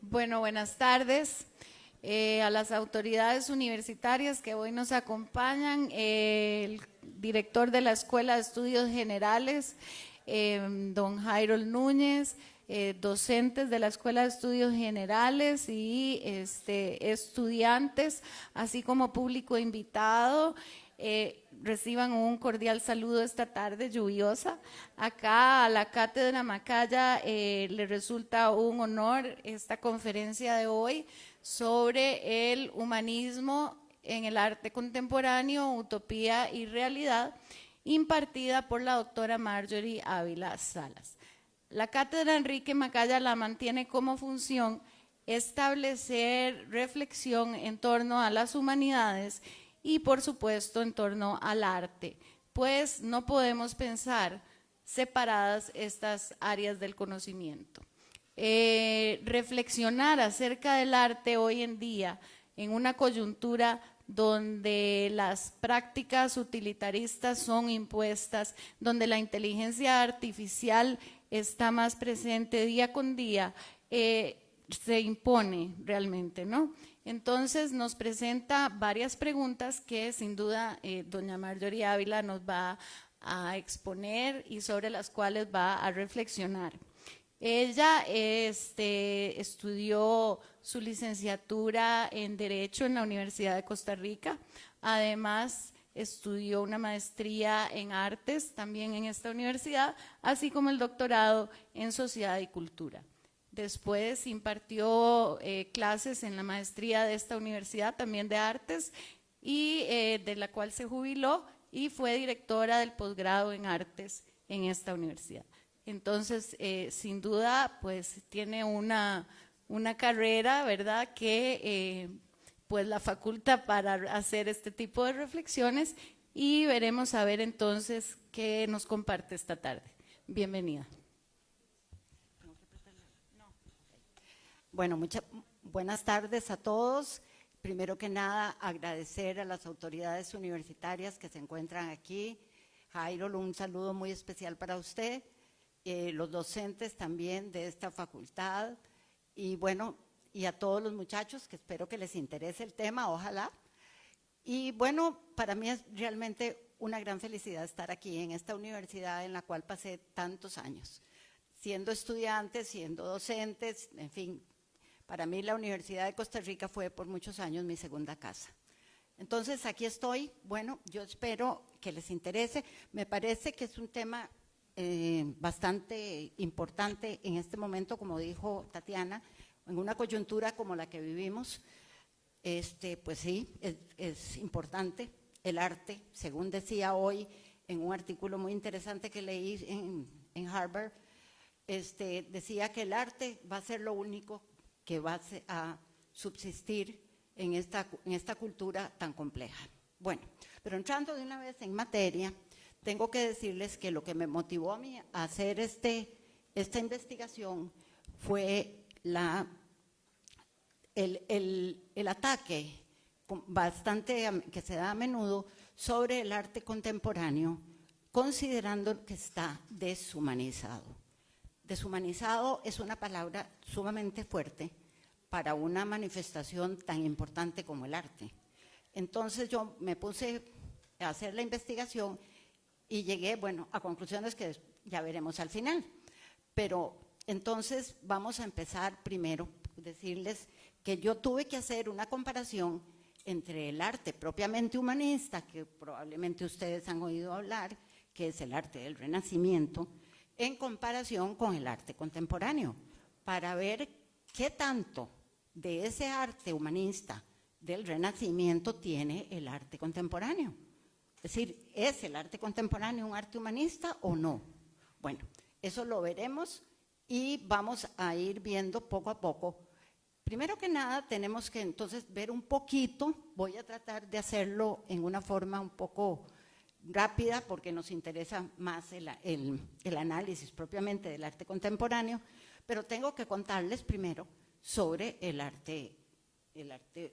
Bueno, buenas tardes a las autoridades universitarias que hoy nos acompañan, el director de la Escuela de Estudios Generales, don Jairo Núñez, docentes de la Escuela de Estudios Generales y estudiantes, así como público invitado. Reciban un cordial saludo esta tarde lluviosa. Acá a la Cátedra Macaya le resulta un honor esta conferencia de hoy sobre el humanismo en el arte contemporáneo, utopía y realidad, impartida por la doctora Marjorie Ávila Salas. La Cátedra Enrique Macaya la mantiene como función establecer reflexión en torno a las humanidades y por supuesto en torno al arte, pues no podemos pensar separadas estas áreas del conocimiento. Reflexionar acerca del arte hoy en día en una coyuntura donde las prácticas utilitaristas son impuestas, donde la inteligencia artificial está más presente día con día, se impone realmente, ¿no? Entonces nos presenta varias preguntas que sin duda doña Marjorie Ávila nos va a exponer y sobre las cuales va a reflexionar. Ella estudió su licenciatura en Derecho en la Universidad de Costa Rica, además estudió una maestría en Artes también en esta universidad, así como el doctorado en Sociedad y Cultura. Después impartió clases en la maestría de esta universidad, también de artes, y de la cual se jubiló y fue directora del posgrado en artes en esta universidad. Entonces, sin duda, pues tiene una carrera, ¿verdad?, que pues la faculta para hacer este tipo de reflexiones y veremos a ver entonces qué nos comparte esta tarde. Bienvenida. Bueno, buenas tardes a todos. Primero que nada, agradecer a las autoridades universitarias que se encuentran aquí. Jairo, un saludo muy especial para usted, los docentes también de esta facultad y bueno, y a todos los muchachos que espero que les interese el tema, ojalá. Y bueno, para mí es realmente una gran felicidad estar aquí en esta universidad en la cual pasé tantos años, siendo estudiantes, siendo docentes, en fin. Para mí la Universidad de Costa Rica fue por muchos años mi segunda casa. Entonces aquí estoy, bueno, yo espero que les interese. Me parece que es un tema bastante importante en este momento, como dijo Tatiana, en una coyuntura como la que vivimos. Pues sí, es importante el arte, según decía hoy en un artículo muy interesante que leí en Harvard, decía que el arte va a ser lo único que va a subsistir en esta cultura tan compleja. Bueno, pero entrando de una vez en materia, tengo que decirles que lo que me motivó a mí a hacer esta investigación fue el ataque bastante que se da a menudo sobre el arte contemporáneo, considerando que está deshumanizado. Deshumanizado es una palabra sumamente fuerte para una manifestación tan importante como el arte. Entonces yo me puse a hacer la investigación y llegué, bueno, a conclusiones que ya veremos al final. Pero entonces vamos a empezar primero, decirles que yo tuve que hacer una comparación entre el arte propiamente humanista, que probablemente ustedes han oído hablar, que es el arte del Renacimiento, en comparación con el arte contemporáneo, para ver qué tanto de ese arte humanista del Renacimiento tiene el arte contemporáneo. Es decir, ¿es el arte contemporáneo un arte humanista o no? Bueno, eso lo veremos y vamos a ir viendo poco a poco. Primero que nada, tenemos que entonces ver un poquito, voy a tratar de hacerlo en una forma un poco rápida porque nos interesa más el análisis propiamente del arte contemporáneo, pero tengo que contarles primero sobre el arte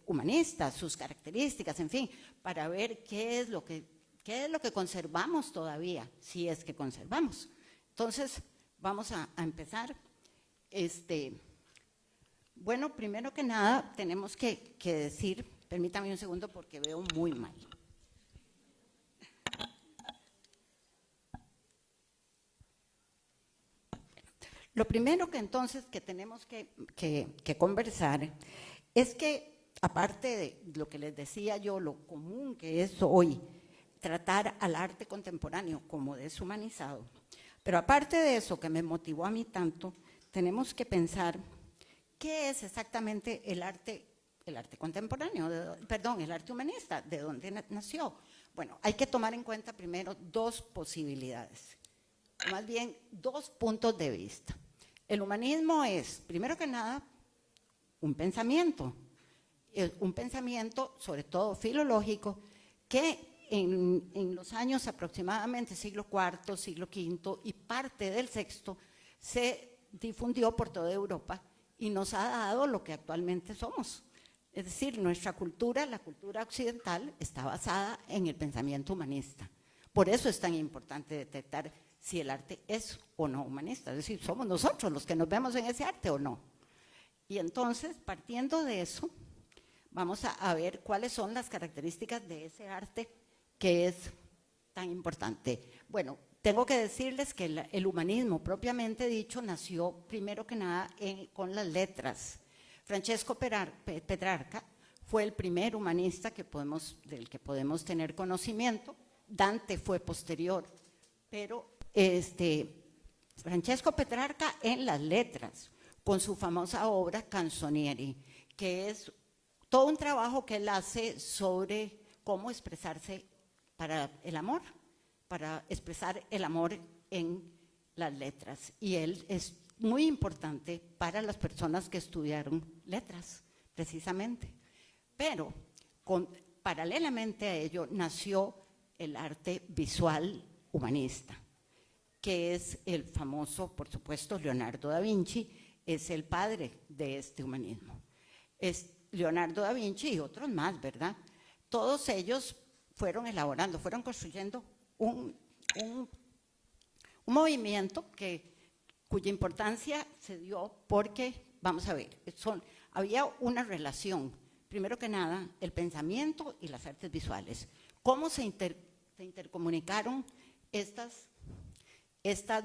humanista, sus características, en fin, para ver qué es lo que conservamos todavía, si es que conservamos. Entonces, vamos a empezar. Bueno, primero que nada, tenemos que decir, permítame un segundo porque veo muy mal. Lo primero que entonces que tenemos que conversar es que, aparte de lo que les decía yo, lo común que es hoy tratar al arte contemporáneo como deshumanizado, pero aparte de eso que me motivó a mí tanto, tenemos que pensar qué es exactamente el arte contemporáneo, el arte humanista, de dónde nació. Bueno, hay que tomar en cuenta primero dos posibilidades, más bien dos puntos de vista. El humanismo es, primero que nada, un pensamiento sobre todo filológico, que en los años aproximadamente siglo IV, siglo V y parte del VI, se difundió por toda Europa y nos ha dado lo que actualmente somos. Es decir, nuestra cultura, la cultura occidental, está basada en el pensamiento humanista. Por eso es tan importante detectar si el arte es o no humanista, es decir, somos nosotros los que nos vemos en ese arte o no. Y entonces, partiendo de eso, vamos a ver cuáles son las características de ese arte que es tan importante. Bueno, tengo que decirles que el humanismo propiamente dicho nació primero que nada con las letras. Francesco Petrarca fue el primer humanista del que podemos tener conocimiento. Dante fue posterior, pero Francesco Petrarca en las letras, con su famosa obra Canzonieri, que es todo un trabajo que él hace sobre cómo expresarse para el amor, para expresar el amor en las letras. Y él es muy importante para las personas que estudiaron letras, precisamente. Pero paralelamente a ello nació el arte visual humanista, que es el famoso, por supuesto, Leonardo da Vinci, es el padre de este humanismo. Es Leonardo da Vinci y otros más, ¿verdad? Todos ellos fueron construyendo un movimiento cuya importancia se dio porque, vamos a ver, había una relación, primero que nada, el pensamiento y las artes visuales. ¿Cómo se intercomunicaron estas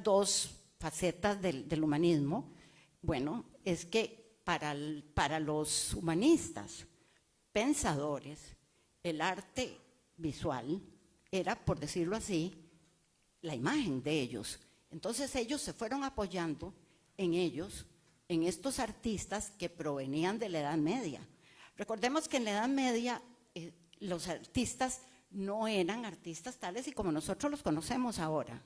dos facetas del humanismo? Bueno, es que para los humanistas, pensadores, el arte visual era, por decirlo así, la imagen de ellos. Entonces ellos se fueron apoyando en estos artistas que provenían de la Edad Media. Recordemos que en la Edad Media los artistas no eran artistas tales y como nosotros los conocemos ahora.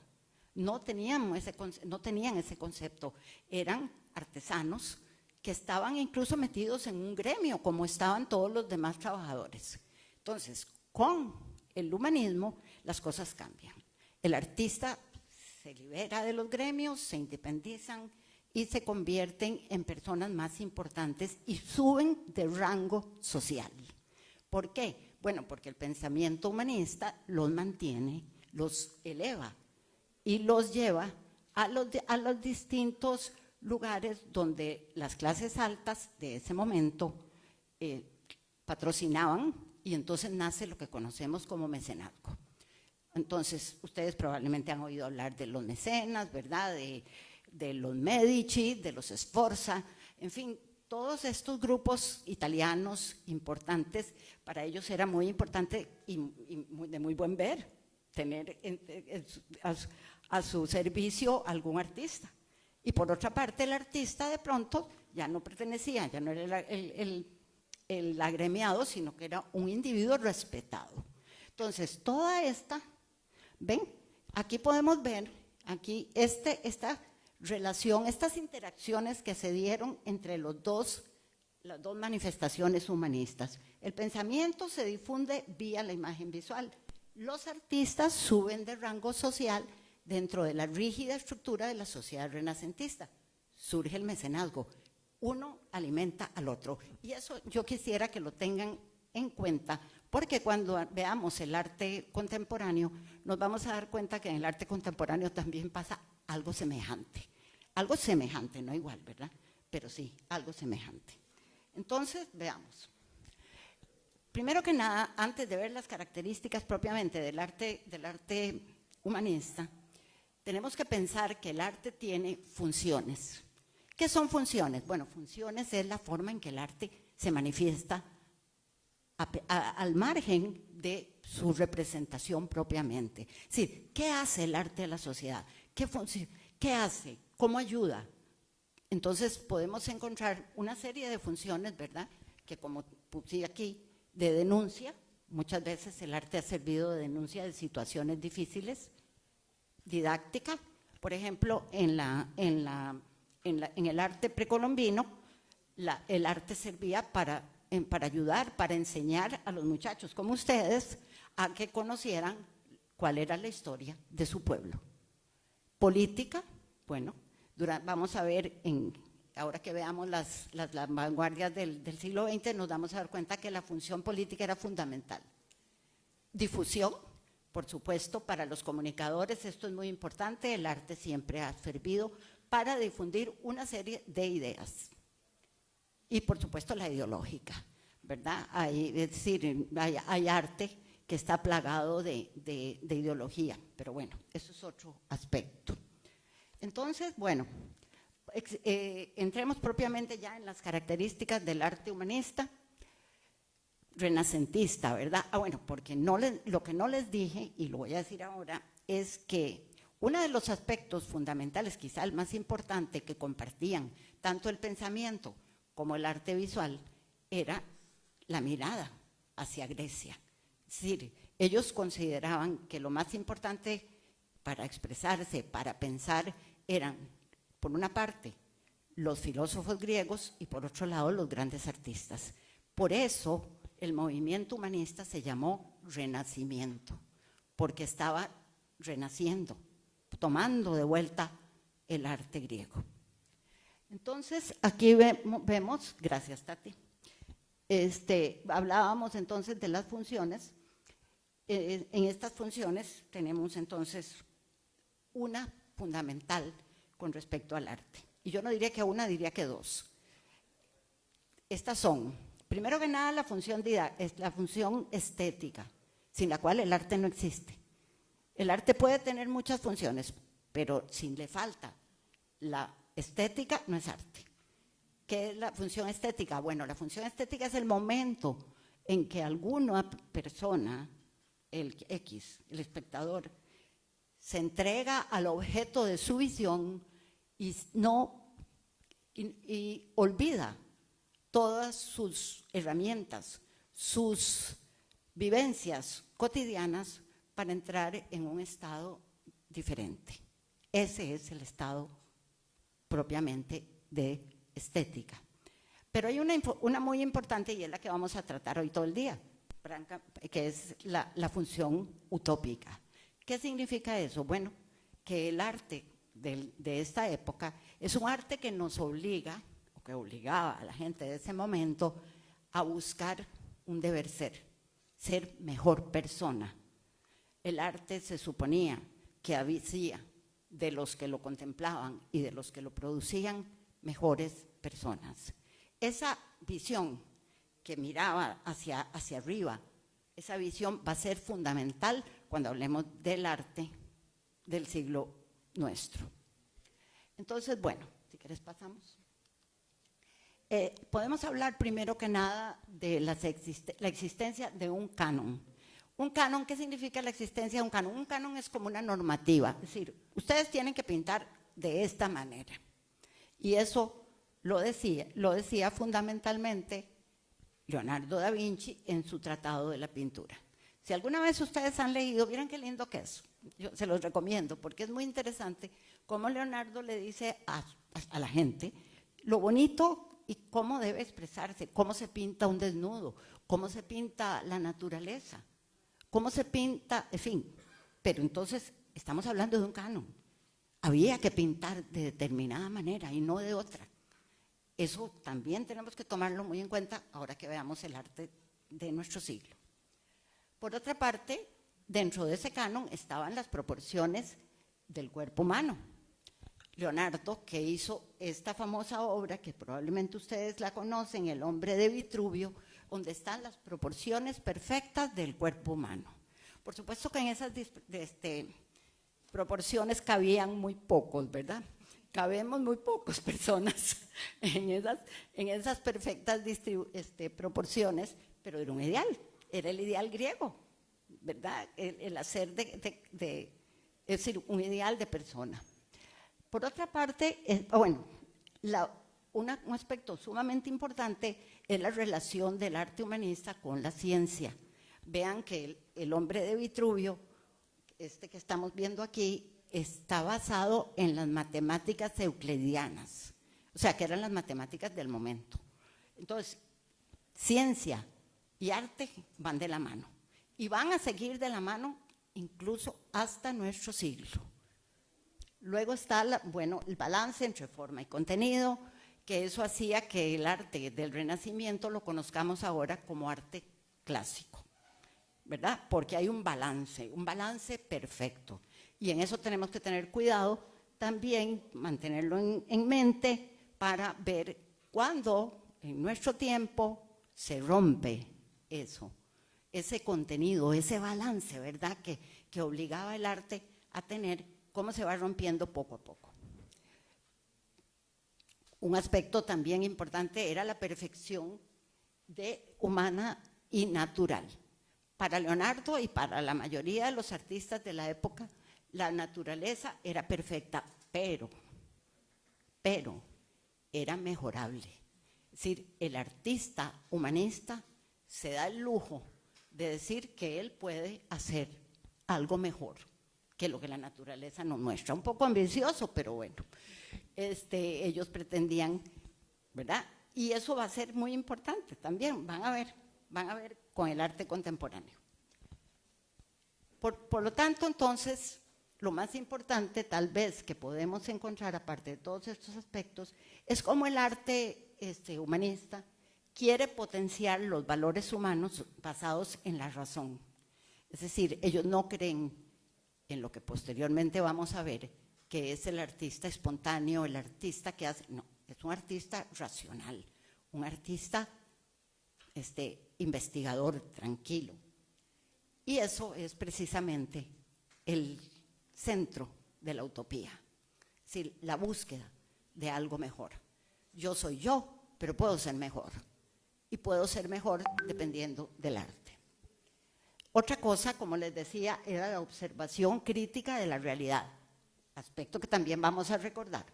No tenían ese concepto. Eran artesanos que estaban incluso metidos en un gremio, como estaban todos los demás trabajadores. Entonces, con el humanismo, las cosas cambian. El artista se libera de los gremios, se independizan y se convierten en personas más importantes y suben de rango social. ¿Por qué? Bueno, porque el pensamiento humanista los mantiene, los eleva y los lleva a los distintos lugares donde las clases altas de ese momento patrocinaban, y entonces nace lo que conocemos como mecenazgo. Entonces, ustedes probablemente han oído hablar de los mecenas, ¿verdad? De los Medici, de los Sforza, en fin, todos estos grupos italianos importantes, para ellos era muy importante y de muy buen ver tener a su servicio algún artista. Y por otra parte, el artista de pronto ya no pertenecía, ya no era el agremiado, sino que era un individuo respetado. Entonces, toda esta, ¿ven? Aquí podemos ver, aquí esta relación, estas interacciones que se dieron entre las dos manifestaciones humanistas. El pensamiento se difunde vía la imagen visual. Los artistas suben de rango social dentro de la rígida estructura de la sociedad renacentista. Surge el mecenazgo. Uno alimenta al otro. Y eso yo quisiera que lo tengan en cuenta, porque cuando veamos el arte contemporáneo, nos vamos a dar cuenta que en el arte contemporáneo también pasa algo semejante. Algo semejante, no igual, ¿verdad? Pero sí, algo semejante. Entonces, veamos. Primero que nada, antes de ver las características propiamente del arte humanista, tenemos que pensar que el arte tiene funciones. ¿Qué son funciones? Bueno, funciones es la forma en que el arte se manifiesta al margen de su representación propiamente. Es decir, ¿qué hace el arte a la sociedad? ¿Qué hace? ¿Cómo ayuda? Entonces podemos encontrar una serie de funciones, ¿verdad? Que como puse aquí, de denuncia, muchas veces el arte ha servido de denuncia de situaciones difíciles, didáctica, por ejemplo, en el arte precolombino, el arte servía para ayudar, para enseñar a los muchachos como ustedes a que conocieran cuál era la historia de su pueblo. Política, bueno, vamos a ver, ahora que veamos las vanguardias del siglo XX, nos vamos a dar cuenta que la función política era fundamental. Difusión, por supuesto, para los comunicadores, esto es muy importante, el arte siempre ha servido para difundir una serie de ideas. Y por supuesto la ideológica, ¿verdad? Es decir, hay arte que está plagado de ideología, pero bueno, eso es otro aspecto. Entonces, bueno, entremos propiamente ya en las características del arte humanista renacentista, ¿verdad? Bueno, porque lo que no les dije, y lo voy a decir ahora, es que uno de los aspectos fundamentales, quizá el más importante, que compartían tanto el pensamiento como el arte visual, era la mirada hacia Grecia. Es decir, ellos consideraban que lo más importante para expresarse, para pensar, eran, por una parte, los filósofos griegos y por otro lado, los grandes artistas. Por eso, el movimiento humanista se llamó Renacimiento, porque estaba renaciendo, tomando de vuelta el arte griego. Entonces, aquí vemos, gracias Tati, hablábamos entonces de las funciones. En estas funciones tenemos entonces una fundamental con respecto al arte. Y yo no diría que una, diría que dos. Estas son, primero que nada, la función estética, sin la cual el arte no existe. El arte puede tener muchas funciones, pero si le falta la estética, no es arte. ¿Qué es la función estética? Bueno, la función estética es el momento en que alguna persona, el espectador, se entrega al objeto de su visión y olvida todas sus herramientas, sus vivencias cotidianas para entrar en un estado diferente. Ese es el estado propiamente de estética. Pero hay una muy importante y es la que vamos a tratar hoy todo el día, que es la función utópica. ¿Qué significa eso? Bueno, que el arte de esta época es un arte que nos obliga, o que obligaba a la gente de ese momento a buscar un deber ser mejor persona. El arte se suponía que hacía de los que lo contemplaban y de los que lo producían mejores personas. Esa visión que miraba hacia arriba, esa visión va a ser fundamental cuando hablemos del arte del siglo nuestro. Entonces, bueno, si quieres pasamos. podemos hablar primero que nada de la existencia de un canon. ¿Un canon? ¿Qué significa la existencia de un canon? Un canon es como una normativa, es decir, ustedes tienen que pintar de esta manera. Y eso lo decía fundamentalmente Leonardo da Vinci en su Tratado de la Pintura. Si alguna vez ustedes han leído, miren qué lindo que es, yo se los recomiendo porque es muy interesante cómo Leonardo le dice a la gente lo bonito y cómo debe expresarse, cómo se pinta un desnudo, cómo se pinta la naturaleza, cómo se pinta, en fin. Pero entonces estamos hablando de un canon. Había que pintar de determinada manera y no de otra. Eso también tenemos que tomarlo muy en cuenta ahora que veamos el arte de nuestro siglo. Por otra parte, dentro de ese canon estaban las proporciones del cuerpo humano. Leonardo, que hizo esta famosa obra, que probablemente ustedes la conocen, El hombre de Vitruvio, donde están las proporciones perfectas del cuerpo humano. Por supuesto que en esas proporciones cabían muy pocos, ¿verdad? Cabemos muy pocas personas en esas perfectas proporciones, pero era un ideal, era el ideal griego, ¿verdad? El hacer es decir, un ideal de persona. Por otra parte, un aspecto sumamente importante es la relación del arte humanista con la ciencia. Vean que el hombre de Vitruvio, que estamos viendo aquí, está basado en las matemáticas euclidianas, o sea, que eran las matemáticas del momento. Entonces, ciencia y arte van de la mano, y van a seguir de la mano incluso hasta nuestro siglo. Luego está, el balance entre forma y contenido, que eso hacía que el arte del Renacimiento lo conozcamos ahora como arte clásico, ¿verdad? Porque hay un balance perfecto. Y en eso tenemos que tener cuidado, también mantenerlo en mente para ver cuándo en nuestro tiempo se rompe eso, ese contenido, ese balance, ¿verdad? Que obligaba el arte a tener, cómo se va rompiendo poco a poco. Un aspecto también importante era la perfección humana y natural. Para Leonardo y para la mayoría de los artistas de la época, la naturaleza era perfecta, pero era mejorable. Es decir, el artista humanista se da el lujo de decir que él puede hacer algo mejor que lo que la naturaleza nos muestra. Un poco ambicioso, pero bueno, ellos pretendían, ¿verdad? Y eso va a ser muy importante también, van a ver con el arte contemporáneo. Por lo tanto, entonces, lo más importante tal vez que podemos encontrar, aparte de todos estos aspectos, es cómo el arte humanista quiere potenciar los valores humanos basados en la razón. Es decir, ellos no creen en lo que posteriormente vamos a ver, que es el artista espontáneo, el artista que hace, no, es un artista racional, un artista investigador, tranquilo. Y eso es precisamente el centro de la utopía, es decir, la búsqueda de algo mejor. Yo soy yo, pero puedo ser mejor, y puedo ser mejor dependiendo del arte. Otra cosa, como les decía, era la observación crítica de la realidad, aspecto que también vamos a recordar.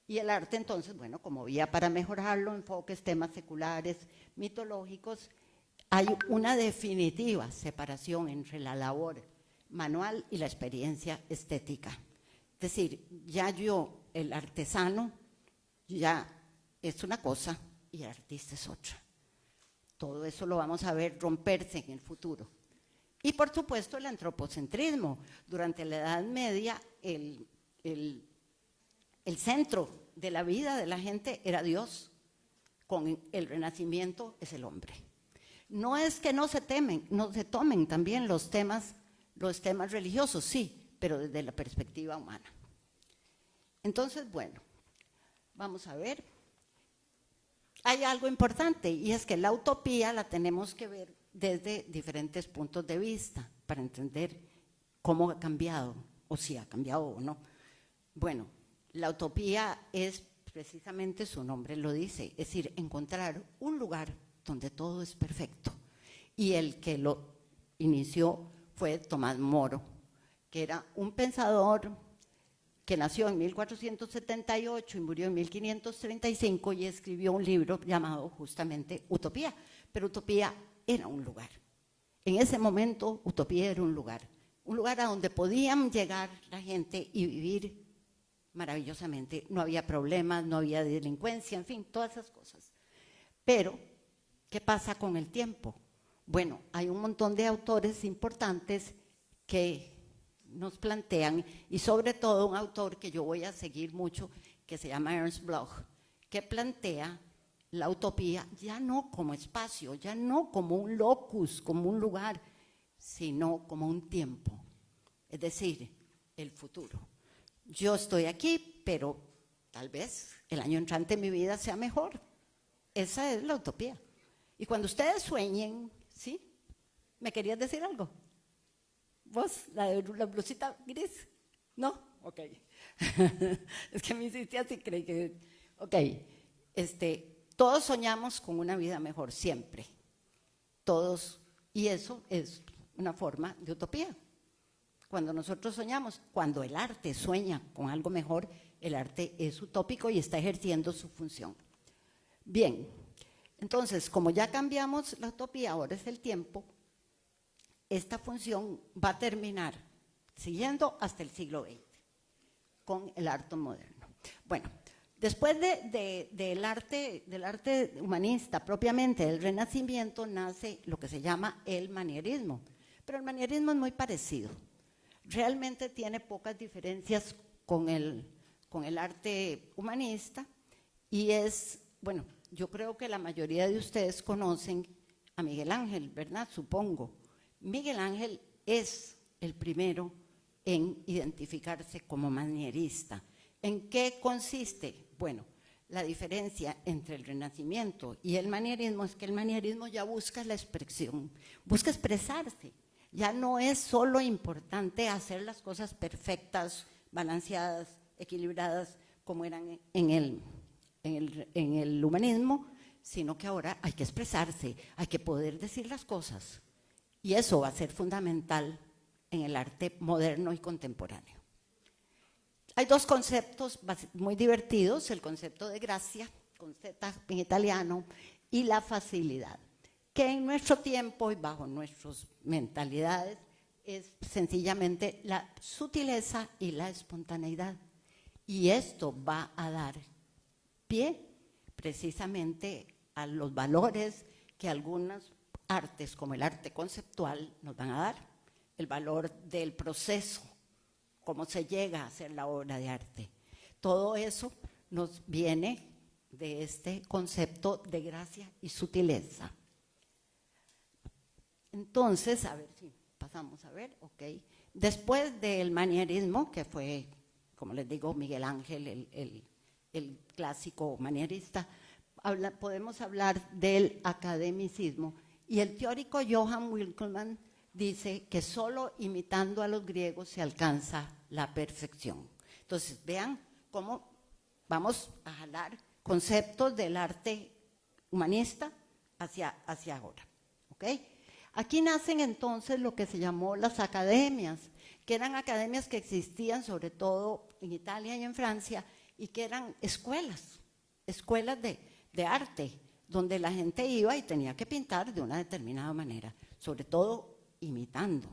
Y el arte, entonces, bueno, como vía para mejorarlo, enfoques, temas seculares, mitológicos, hay una definitiva separación entre la labor manual y la experiencia estética. Es decir, ya el artesano, ya es una cosa y el artista es otra. Todo eso lo vamos a ver romperse en el futuro. Y por supuesto el antropocentrismo. Durante la Edad Media el centro de la vida de la gente era Dios. Con el Renacimiento es el hombre. No es que no se tomen también los temas religiosos, sí, pero desde la perspectiva humana. Entonces, bueno, vamos a ver. Hay algo importante y es que la utopía la tenemos que ver desde diferentes puntos de vista para entender cómo ha cambiado o si ha cambiado o no. Bueno, la utopía es precisamente su nombre lo dice, es decir, encontrar un lugar donde todo es perfecto. Y el que lo inició fue Tomás Moro, que era un pensador que nació en 1478 y murió en 1535 y escribió un libro llamado justamente Utopía. Pero Utopía era un lugar. En ese momento, Utopía era un lugar a donde podían llegar la gente y vivir maravillosamente. No había problemas, no había delincuencia, en fin, todas esas cosas. Pero, ¿qué pasa con el tiempo? Bueno, hay un montón de autores importantes que nos plantean, y sobre todo un autor que yo voy a seguir mucho, que se llama Ernst Bloch, que plantea la utopía ya no como espacio, ya no como un locus, como un lugar, sino como un tiempo, es decir, el futuro. Yo estoy aquí, pero tal vez el año entrante en mi vida sea mejor. Esa es la utopía. Y cuando ustedes sueñen, ¿sí? ¿Me querías decir algo? ¿Vos, la blusita gris? ¿No? Ok. Es que me hiciste así, creí que… Ok. Todos soñamos con una vida mejor, siempre. Todos. Y eso es una forma de utopía. Cuando nosotros soñamos, cuando el arte sueña con algo mejor, el arte es utópico y está ejerciendo su función. Bien. Entonces, como ya cambiamos la utopía, ahora es el tiempo, esta función va a terminar siguiendo hasta el siglo XX, con el arte moderno. Bueno, después del arte humanista propiamente, del Renacimiento, nace lo que se llama el manierismo. Pero el manierismo es muy parecido. Realmente tiene pocas diferencias con el arte humanista y es, bueno, yo creo que la mayoría de ustedes conocen a Miguel Ángel, ¿verdad? Supongo. Miguel Ángel es el primero en identificarse como manierista. ¿En qué consiste? Bueno, la diferencia entre el Renacimiento y el manierismo es que el manierismo ya busca la expresión, busca expresarse. Ya no es solo importante hacer las cosas perfectas, balanceadas, equilibradas, como eran en el humanismo, sino que ahora hay que expresarse, hay que poder decir las cosas. Y eso va a ser fundamental en el arte moderno y contemporáneo. Hay dos conceptos muy divertidos, el concepto de gracia, con Z en italiano, y la facilidad, que en nuestro tiempo y bajo nuestras mentalidades es sencillamente la sutileza y la espontaneidad. Y esto va a dar pie precisamente a los valores que algunos artes, como el arte conceptual, nos van a dar. El valor del proceso, cómo se llega a hacer la obra de arte. Todo eso nos viene de este concepto de gracia y sutileza. Entonces, a ver si pasamos a ver, ok. Después del manierismo, que fue, como les digo, Miguel Ángel, el clásico manierista, podemos hablar del academicismo. Y el teórico Johann Winckelmann dice que solo imitando a los griegos se alcanza la perfección. Entonces, vean cómo vamos a jalar conceptos del arte humanista hacia ahora. ¿Ok? Aquí nacen entonces lo que se llamó las academias, que eran academias que existían sobre todo en Italia y en Francia, y que eran escuelas de arte, donde la gente iba y tenía que pintar de una determinada manera, sobre todo imitando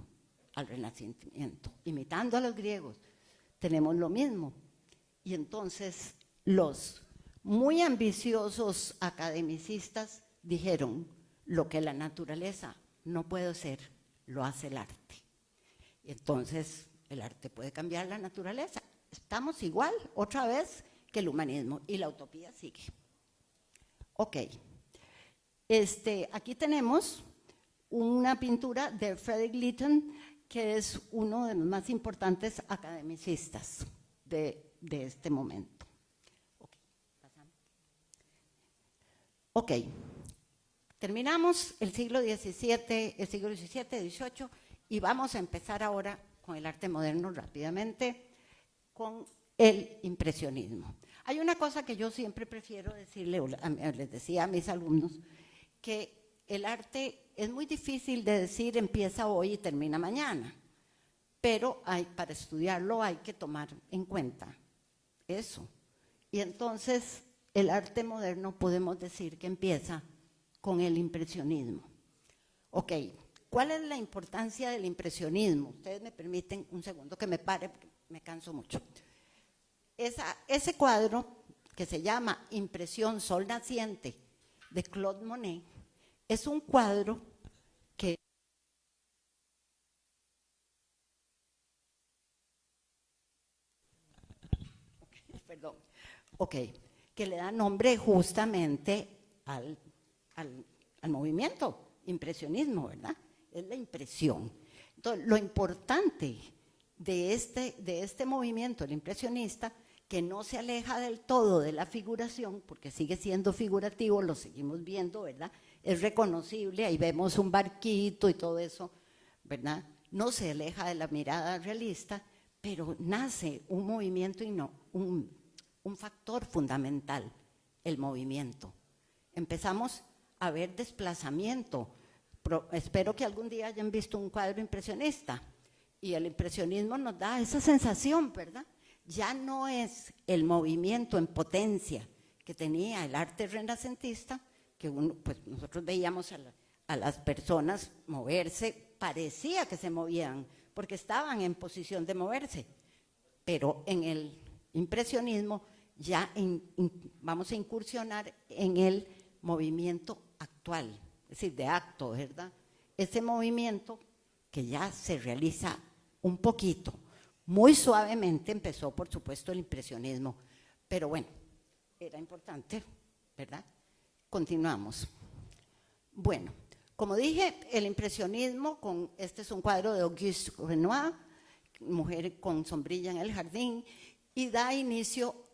al Renacimiento, imitando a los griegos. Tenemos lo mismo. Y entonces los muy ambiciosos academicistas dijeron: lo que la naturaleza no puede hacer, lo hace el arte. Y entonces el arte puede cambiar la naturaleza. Estamos igual, otra vez, que el humanismo, y la utopía sigue. Ok. Aquí tenemos una pintura de Frederick Leighton, que es uno de los más importantes academicistas de este momento. Ok. Terminamos el siglo XVII, el siglo XVII, XVIII, y vamos a empezar ahora con el arte moderno rápidamente, con el impresionismo. Hay una cosa que yo siempre prefiero decirle, les decía a mis alumnos, que el arte es muy difícil de decir empieza hoy y termina mañana, pero para estudiarlo hay que tomar en cuenta eso. Y entonces el arte moderno podemos decir que empieza con el impresionismo. Ok, ¿cuál es la importancia del impresionismo? Ustedes me permiten un segundo que me pare porque me canso mucho. Ese cuadro que se llama Impresión Sol Naciente de Claude Monet es un cuadro que que le da nombre justamente al movimiento impresionismo, ¿verdad? Es la impresión. Entonces, lo importante de este movimiento, el impresionista, que no se aleja del todo de la figuración, porque sigue siendo figurativo, lo seguimos viendo, ¿verdad? Es reconocible, ahí vemos un barquito y todo eso, ¿verdad? No se aleja de la mirada realista, pero nace un movimiento y no, un factor fundamental, el movimiento. Empezamos a ver desplazamiento. Espero que algún día hayan visto un cuadro impresionista, y el impresionismo nos da esa sensación, ¿verdad? Ya no es el movimiento en que tenía el arte renacentista, que pues nosotros veíamos a las personas moverse, parecía que se movían, porque estaban en posición de moverse, pero en el impresionismo ya vamos a incursionar en el movimiento actual, es decir, de acto, ¿verdad? Ese movimiento que ya se realiza un poquito, muy suavemente. Empezó, por supuesto, el impresionismo, pero bueno, era importante, ¿verdad? Continuamos. Bueno, como dije, el impresionismo, este es un cuadro de Auguste Renoir, Mujer con sombrilla en el jardín, y da inicio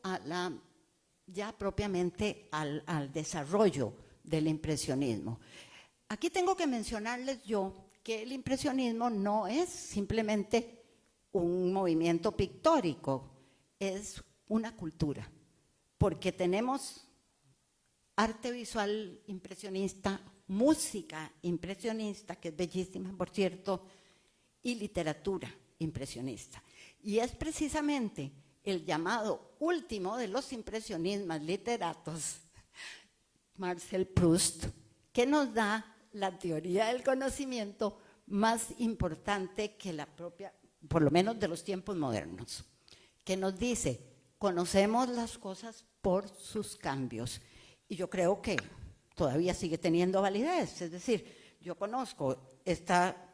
ya propiamente al desarrollo del impresionismo. Aquí tengo que mencionarles yo que el impresionismo no es simplemente un movimiento pictórico, es una cultura, porque tenemos arte visual impresionista, música impresionista, que es bellísima, por cierto, y literatura impresionista. Y es precisamente el llamado último de los impresionistas literatos, Marcel Proust, que nos da la teoría del conocimiento más importante que la propia, por lo menos de los tiempos modernos, que nos dice, conocemos las cosas por sus cambios. Y yo creo que todavía sigue teniendo validez, es decir, yo conozco esta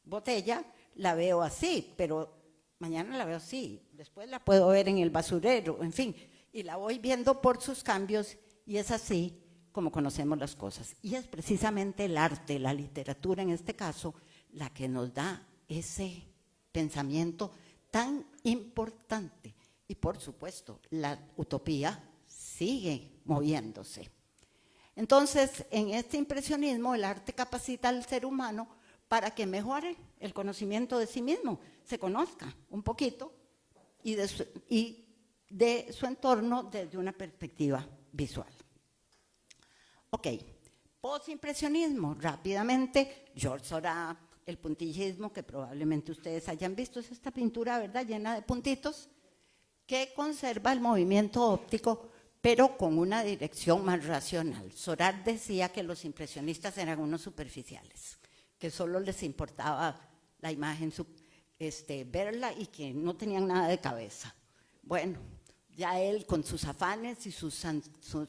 botella, la veo así, pero mañana la veo así, después la puedo ver en el basurero, en fin, y la voy viendo por sus cambios, y es así como conocemos las cosas. Y es precisamente el arte, la literatura en este caso, la que nos da ese pensamiento tan importante. Y por supuesto, la utopía sigue moviéndose. Entonces, en este impresionismo, el arte capacita al ser humano para que mejore el conocimiento de sí mismo, se conozca un poquito y de su entorno desde una perspectiva visual. Ok, postimpresionismo, rápidamente, Georges Seurat, el puntillismo, que probablemente ustedes hayan visto, es esta pintura, ¿verdad?, llena de puntitos, que conserva el movimiento óptico, pero con una dirección más racional. Seurat decía que los impresionistas eran unos superficiales, que solo les importaba la imagen, verla, y que no tenían nada de cabeza. Bueno, ya él con sus afanes y sus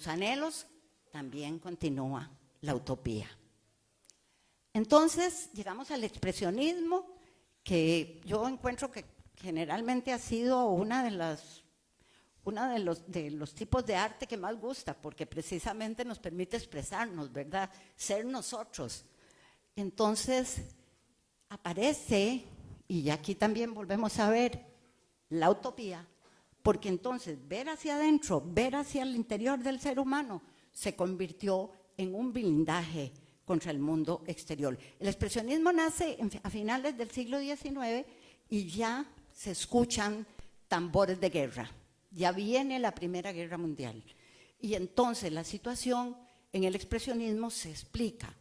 anhelos, también continúa la utopía. Entonces, llegamos al expresionismo, que yo encuentro que generalmente ha sido uno de los tipos de arte que más gusta, porque precisamente nos permite expresarnos, ¿verdad? Ser nosotros. Entonces, aparece, y aquí también volvemos a ver la utopía, porque entonces ver hacia adentro, ver hacia el interior del ser humano, se convirtió en un blindaje contra el mundo exterior. El expresionismo nace a finales del siglo XIX y ya se escuchan tambores de guerra. Ya viene la Primera Guerra Mundial. Y entonces la situación en el expresionismo se explica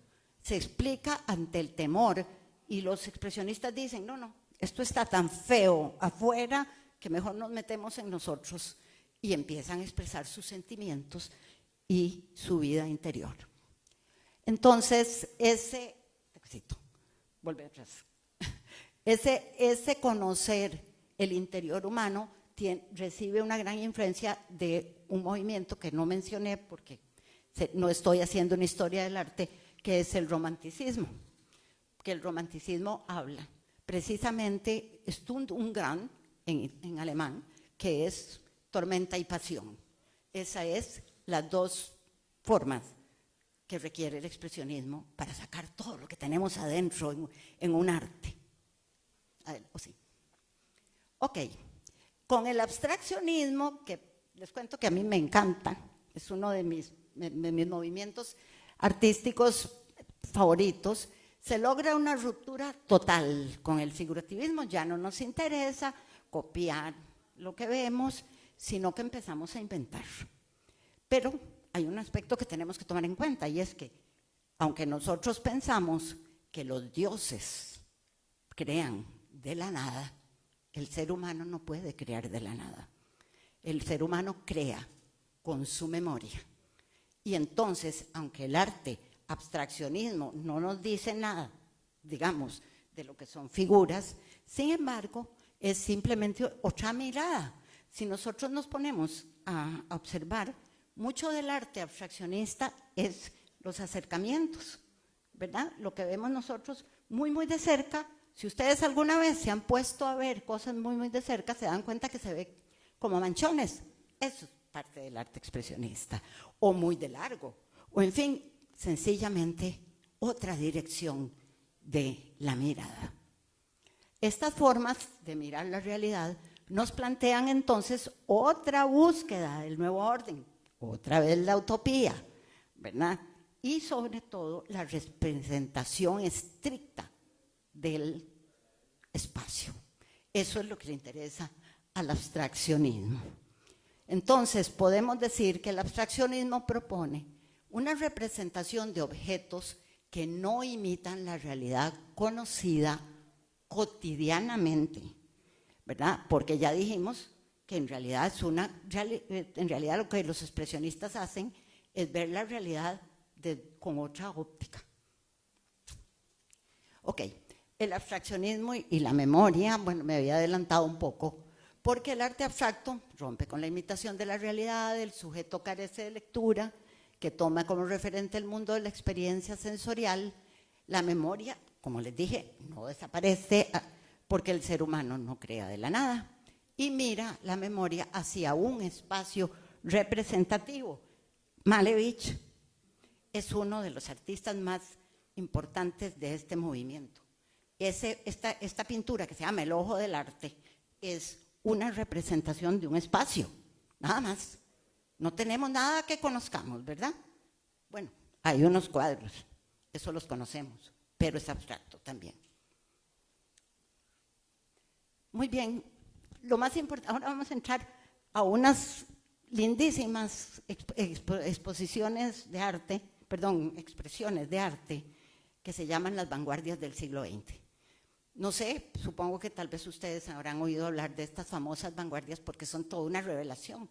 ante el temor, y los expresionistas dicen, no, esto está tan feo afuera que mejor nos metemos en nosotros, y empiezan a expresar sus sentimientos y su vida interior. Entonces, ese conocer el interior humano recibe una gran influencia de un movimiento que no mencioné porque no estoy haciendo una historia del arte, que es el romanticismo. Que el romanticismo habla precisamente, Sturm en alemán, que es tormenta y pasión. Esa es las dos formas que requiere el expresionismo para sacar todo lo que tenemos adentro en un arte. Ok, con el abstraccionismo, que les cuento que a mí me encanta, es uno de mis movimientos artísticos favoritos, se logra una ruptura total con el figurativismo. Ya no nos interesa copiar lo que vemos, sino que empezamos a inventar. Pero hay un aspecto que tenemos que tomar en cuenta, y es que, aunque nosotros pensamos que los dioses crean de la nada, el ser humano no puede crear de la nada. El ser humano crea con su memoria. Y entonces, aunque el arte abstraccionismo no nos dice nada, digamos, de lo que son figuras, sin embargo, es simplemente otra mirada. Si nosotros nos ponemos a observar, mucho del arte abstraccionista es los acercamientos, ¿verdad? Lo que vemos nosotros muy, muy de cerca. Si ustedes alguna vez se han puesto a ver cosas muy, muy de cerca, se dan cuenta que se ve como manchones. Eso es parte del arte expresionista. O muy de largo. O en fin, sencillamente otra dirección de la mirada. Estas formas de mirar la realidad nos plantean entonces otra búsqueda del nuevo orden, otra vez la utopía, ¿verdad? Y sobre todo la representación estricta del espacio. Eso es lo que le interesa al abstraccionismo. Entonces, podemos decir que el abstraccionismo propone una representación de objetos que no imitan la realidad conocida cotidianamente, ¿verdad? Porque ya dijimos que en realidad lo que los expresionistas hacen es ver la realidad con otra óptica. Ok, el abstraccionismo y la memoria, bueno, me había adelantado un poco, porque el arte abstracto rompe con la imitación de la realidad, el sujeto carece de lectura, que toma como referente el mundo de la experiencia sensorial. La memoria, como les dije, no desaparece porque el ser humano no crea de la nada, y mira la memoria hacia un espacio representativo. Malevich es uno de los artistas más importantes de este movimiento. Esta pintura que se llama El Ojo del Arte es una representación de un espacio, nada más. No tenemos nada que conozcamos, ¿verdad? Bueno, hay unos cuadros, eso los conocemos, pero es abstracto también. Muy bien, lo más importante, ahora vamos a entrar a unas lindísimas exposiciones de arte, expresiones de arte, que se llaman las vanguardias del siglo XX. No sé, supongo que tal vez ustedes habrán oído hablar de estas famosas vanguardias porque son toda una revelación.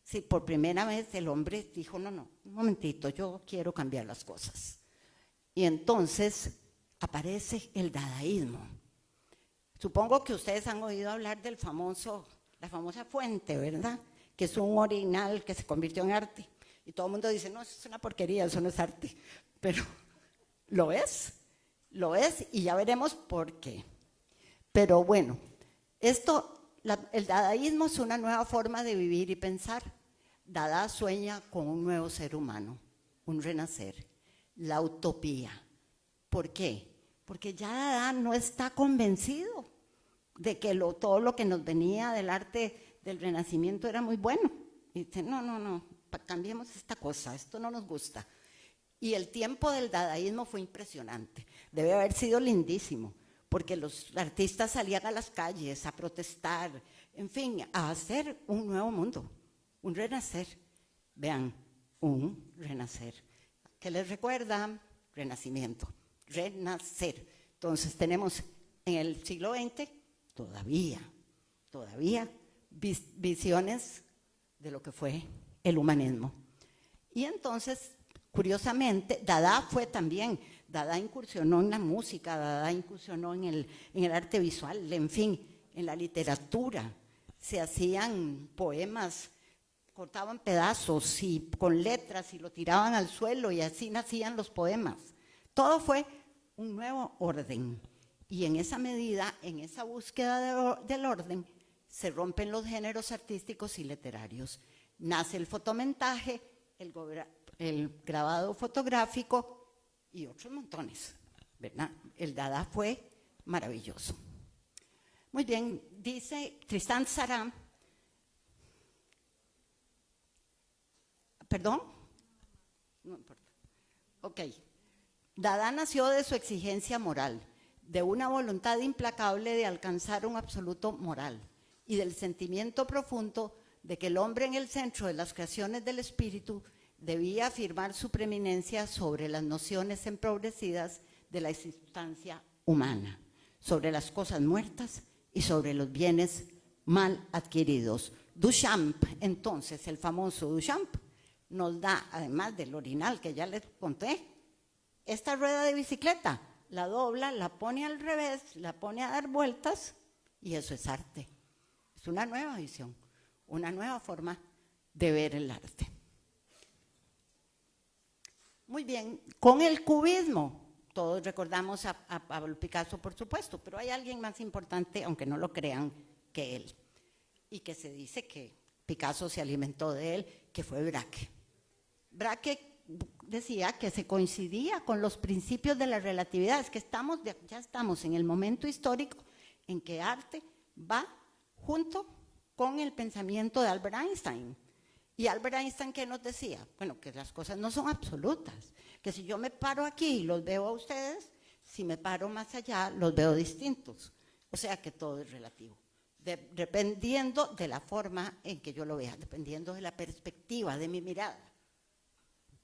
Sí, por primera vez el hombre dijo, no, un momentito, yo quiero cambiar las cosas. Y entonces aparece el dadaísmo. Supongo que ustedes han oído hablar de la famosa fuente, ¿verdad? Que es un orinal que se convirtió en arte. Y todo el mundo dice, no, eso es una porquería, eso no es arte. Pero lo es y ya veremos por qué. Pero bueno, el dadaísmo es una nueva forma de vivir y pensar. Dada sueña con un nuevo ser humano, un renacer, la utopía. ¿Por qué? Porque ya Dada no está convencido de que todo lo que nos venía del arte del Renacimiento era muy bueno. Y dice, no, cambiemos esta cosa, esto no nos gusta. Y el tiempo del dadaísmo fue impresionante, debe haber sido lindísimo, porque los artistas salían a las calles a protestar, en fin, a hacer un nuevo mundo, un renacer. Vean, un renacer. ¿Qué les recuerda? Renacimiento, renacer. Entonces tenemos en el siglo XX todavía visiones de lo que fue el humanismo. Y entonces, curiosamente, Dada fue también, Dada incursionó en la música, Dada incursionó en el arte visual, en fin, en la literatura. Se hacían poemas, cortaban pedazos y con letras y lo tiraban al suelo y así nacían los poemas. Todo fue un nuevo orden. Y en esa medida, en esa búsqueda del orden, se rompen los géneros artísticos y literarios. Nace el fotomontaje, el grabado fotográfico y otros montones, ¿verdad? El Dada fue maravilloso. Muy bien, dice Tristan Tzara, ¿perdón? No importa. Ok. Dada nació de su exigencia moral, de una voluntad implacable de alcanzar un absoluto moral y del sentimiento profundo de que el hombre en el centro de las creaciones del espíritu debía afirmar su preeminencia sobre las nociones empobrecidas de la existencia humana, sobre las cosas muertas y sobre los bienes mal adquiridos. Duchamp, entonces, el famoso Duchamp, nos da, además del orinal que ya les conté, esta rueda de bicicleta, la dobla, la pone al revés, la pone a dar vueltas y eso es arte. Es una nueva visión, una nueva forma de ver el arte. Muy bien, con el cubismo, todos recordamos a Pablo Picasso, por supuesto, pero hay alguien más importante, aunque no lo crean, que él. Y que se dice que Picasso se alimentó de él, que fue Braque. Braque decía que se coincidía con los principios de la relatividad, es que ya estamos en el momento histórico en que arte va junto con el pensamiento de Albert Einstein. Y Albert Einstein, ¿qué nos decía? Bueno, que las cosas no son absolutas, que si yo me paro aquí y los veo a ustedes, si me paro más allá, los veo distintos. O sea que todo es relativo, dependiendo de la forma en que yo lo vea, dependiendo de la perspectiva, de mi mirada.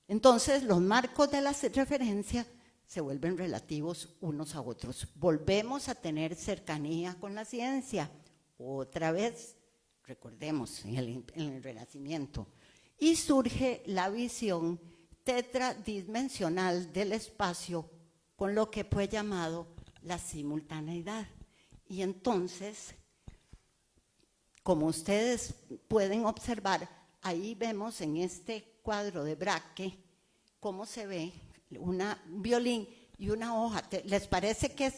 Entonces, los marcos de la referencia se vuelven relativos unos a otros. Volvemos a tener cercanía con la ciencia, otra vez, recordemos, en el Renacimiento. Y surge la visión tetradimensional del espacio con lo que fue llamado la simultaneidad. Y entonces, como ustedes pueden observar, ahí vemos en este cuadro de Braque cómo se ve un violín y una hoja. ¿Les parece que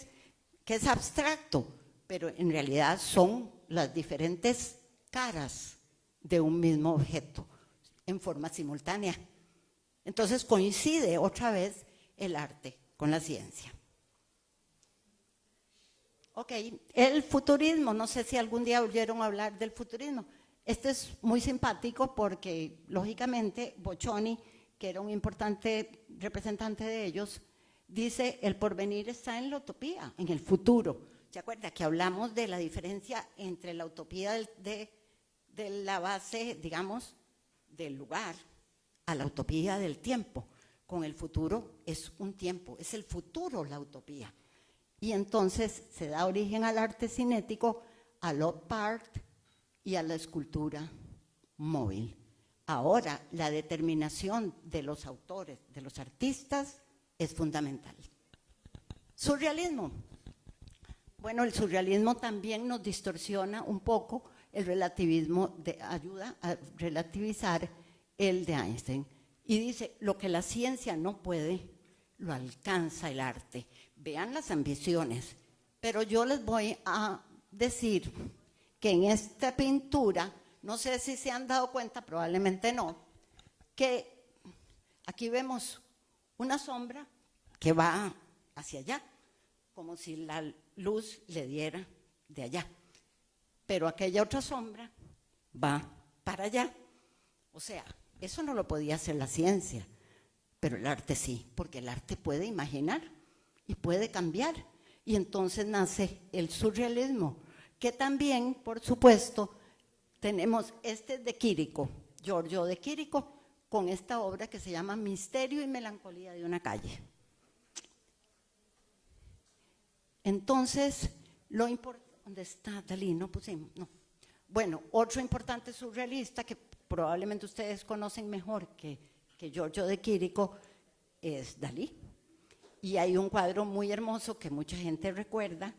es abstracto? Pero en realidad son las diferentes caras de un mismo objeto en forma simultánea. Entonces coincide otra vez el arte con la ciencia. Ok, el futurismo, no sé si algún día oyeron hablar del futurismo. Este es muy simpático porque, lógicamente, Boccioni, que era un importante representante de ellos, dice, el porvenir está en la utopía, en el futuro. ¿Se acuerda que hablamos de la diferencia entre la utopía de la base, digamos, del lugar, a la utopía del tiempo? Con el futuro es un tiempo, es el futuro la utopía. Y entonces se da origen al arte cinético, al op art y a la escultura móvil. Ahora, la determinación de los autores, de los artistas, es fundamental. Surrealismo. Bueno, el surrealismo también nos distorsiona un poco el relativismo, ayuda a relativizar el de Einstein. Y dice, lo que la ciencia no puede, lo alcanza el arte. Vean las ambiciones. Pero yo les voy a decir que en esta pintura, no sé si se han dado cuenta, probablemente no, que aquí vemos una sombra que va hacia allá, como si la luz le diera de allá. Pero aquella otra sombra va para allá. O sea, eso no lo podía hacer la ciencia, pero el arte sí, porque el arte puede imaginar y puede cambiar. Y entonces nace el surrealismo, que también, por supuesto, tenemos de Quirico, Giorgio de Quirico, con esta obra que se llama Misterio y Melancolía de una calle. Entonces, lo importante, ¿dónde está Dalí? No pusimos, no. Bueno, otro importante surrealista que probablemente ustedes conocen mejor que Giorgio de Quirico es Dalí. Y hay un cuadro muy hermoso que mucha gente recuerda,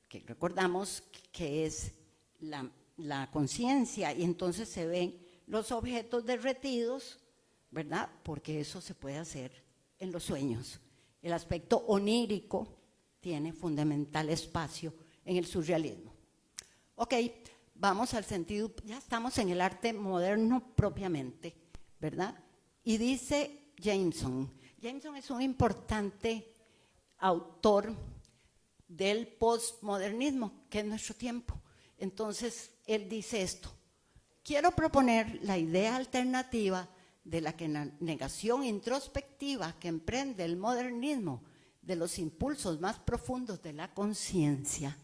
que recordamos, que es la conciencia, y entonces se ven los objetos derretidos, ¿verdad? Porque eso se puede hacer en los sueños. El aspecto onírico tiene fundamental espacio en el surrealismo. Ok, vamos al sentido, ya estamos en el arte moderno propiamente, ¿verdad? Y dice Jameson es un importante autor del postmodernismo, que es nuestro tiempo. Entonces, él dice esto: quiero proponer la idea alternativa de la negación introspectiva que emprende el modernismo de los impulsos más profundos de la conciencia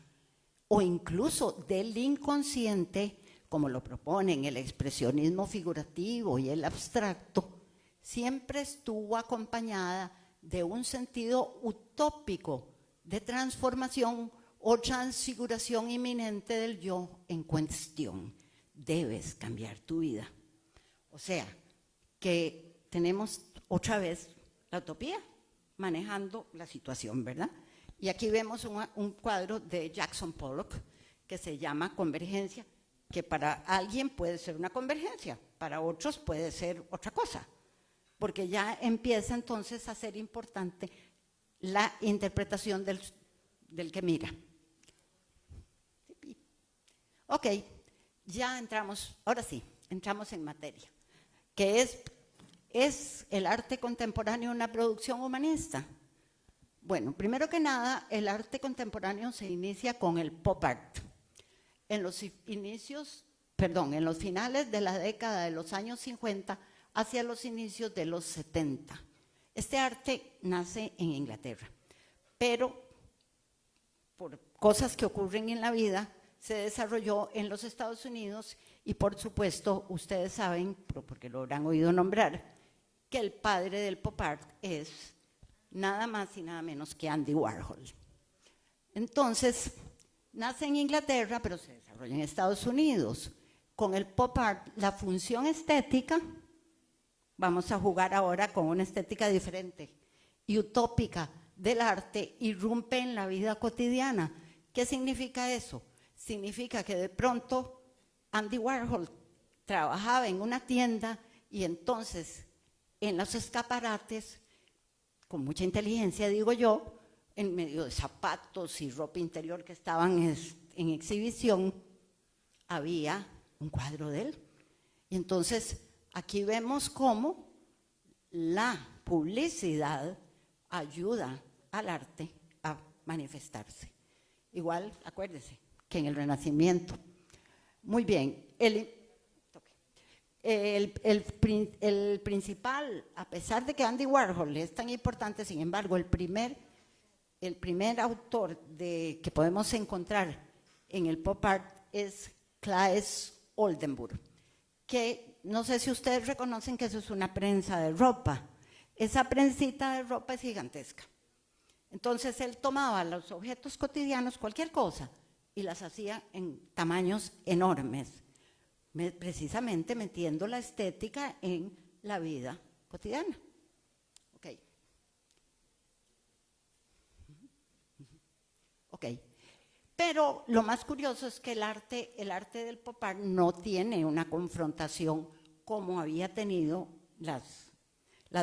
o incluso del inconsciente, como lo proponen el expresionismo figurativo y el abstracto, siempre estuvo acompañada de un sentido utópico de transformación o transfiguración inminente del yo en cuestión. Debes cambiar tu vida. O sea, que tenemos otra vez la utopía manejando la situación, ¿verdad? Y aquí vemos un cuadro de Jackson Pollock que se llama Convergencia, que para alguien puede ser una convergencia, para otros puede ser otra cosa, porque ya empieza entonces a ser importante la interpretación del que mira. Ok, ya entramos, ahora sí, entramos en materia, que ¿es el arte contemporáneo una producción humanista? Bueno, primero que nada, el arte contemporáneo se inicia con el pop art. En los finales de la década de los años 50 hacia los inicios de los 70. Este arte nace en Inglaterra, pero por cosas que ocurren en la vida se desarrolló en los Estados Unidos y por supuesto ustedes saben, porque lo habrán oído nombrar, que el padre del pop art es nada más y nada menos que Andy Warhol. Entonces, nace en Inglaterra, pero se desarrolla en Estados Unidos. Con el pop art, la función estética, vamos a jugar ahora con una estética diferente y utópica del arte, irrumpe en la vida cotidiana. ¿Qué significa eso? Significa que de pronto Andy Warhol trabajaba en una tienda y entonces en los escaparates, con mucha inteligencia digo yo, en medio de zapatos y ropa interior que estaban en exhibición, había un cuadro de él. Y entonces aquí vemos cómo la publicidad ayuda al arte a manifestarse. Igual, acuérdese, que en el Renacimiento. Muy bien, el principal, a pesar de que Andy Warhol es tan importante, sin embargo, el primer autor que podemos encontrar en el pop art es Claes Oldenburg, que no sé si ustedes reconocen que eso es una prensa de ropa. Esa prensita de ropa es gigantesca. Entonces él tomaba los objetos cotidianos, cualquier cosa, y las hacía en tamaños enormes, precisamente metiendo la estética en la vida cotidiana. Okay. Ok. Pero lo más curioso es que el arte del pop art no tiene una confrontación como había tenido las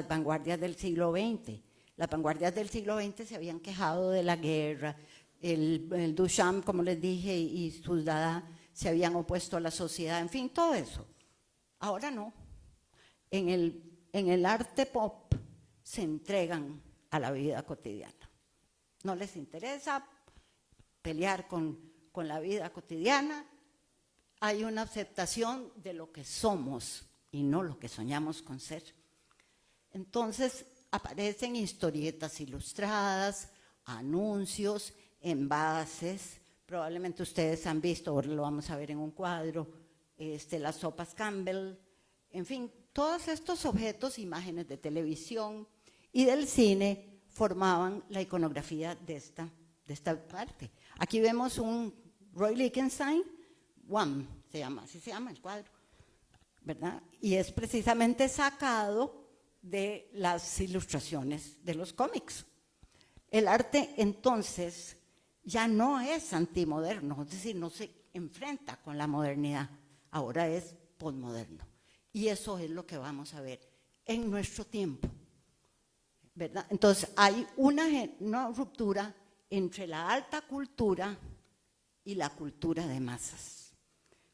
vanguardias del siglo XX. Las vanguardias del siglo XX se habían quejado de la guerra, el Duchamp, como les dije, y sus Dada se habían opuesto a la sociedad, en fin, todo eso. Ahora no. En el arte pop se entregan a la vida cotidiana. No les interesa pelear con la vida cotidiana. Hay una aceptación de lo que somos y no lo que soñamos con ser. Entonces aparecen historietas ilustradas, anuncios, envases, probablemente ustedes han visto, ahora lo vamos a ver en un cuadro, las sopas Campbell, en fin, todos estos objetos, imágenes de televisión y del cine, formaban la iconografía de esta parte. Aquí vemos un Roy Lichtenstein, One, así se llama el cuadro, ¿verdad? Y es precisamente sacado de las ilustraciones de los cómics. El arte, entonces, ya no es antimoderno, es decir, no se enfrenta con la modernidad, ahora es posmoderno. Y eso es lo que vamos a ver en nuestro tiempo, ¿verdad? Entonces, hay una ruptura entre la alta cultura y la cultura de masas.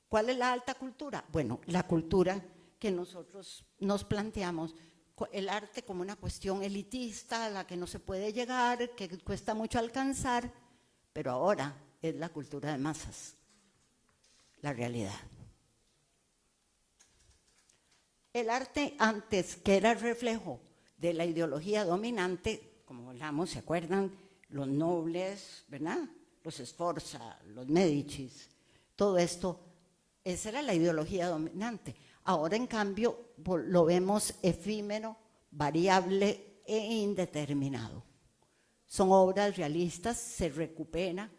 ¿Cuál es la alta cultura? Bueno, la cultura que nosotros nos planteamos, el arte como una cuestión elitista a la que no se puede llegar, que cuesta mucho alcanzar, pero ahora es la cultura de masas, la realidad. El arte antes, que era el reflejo de la ideología dominante, como hablamos, ¿se acuerdan? Los nobles, ¿verdad? Los Sforza, los Medicis, todo esto, esa era la ideología dominante. Ahora, en cambio, lo vemos efímero, variable e indeterminado. Son obras realistas, se recupera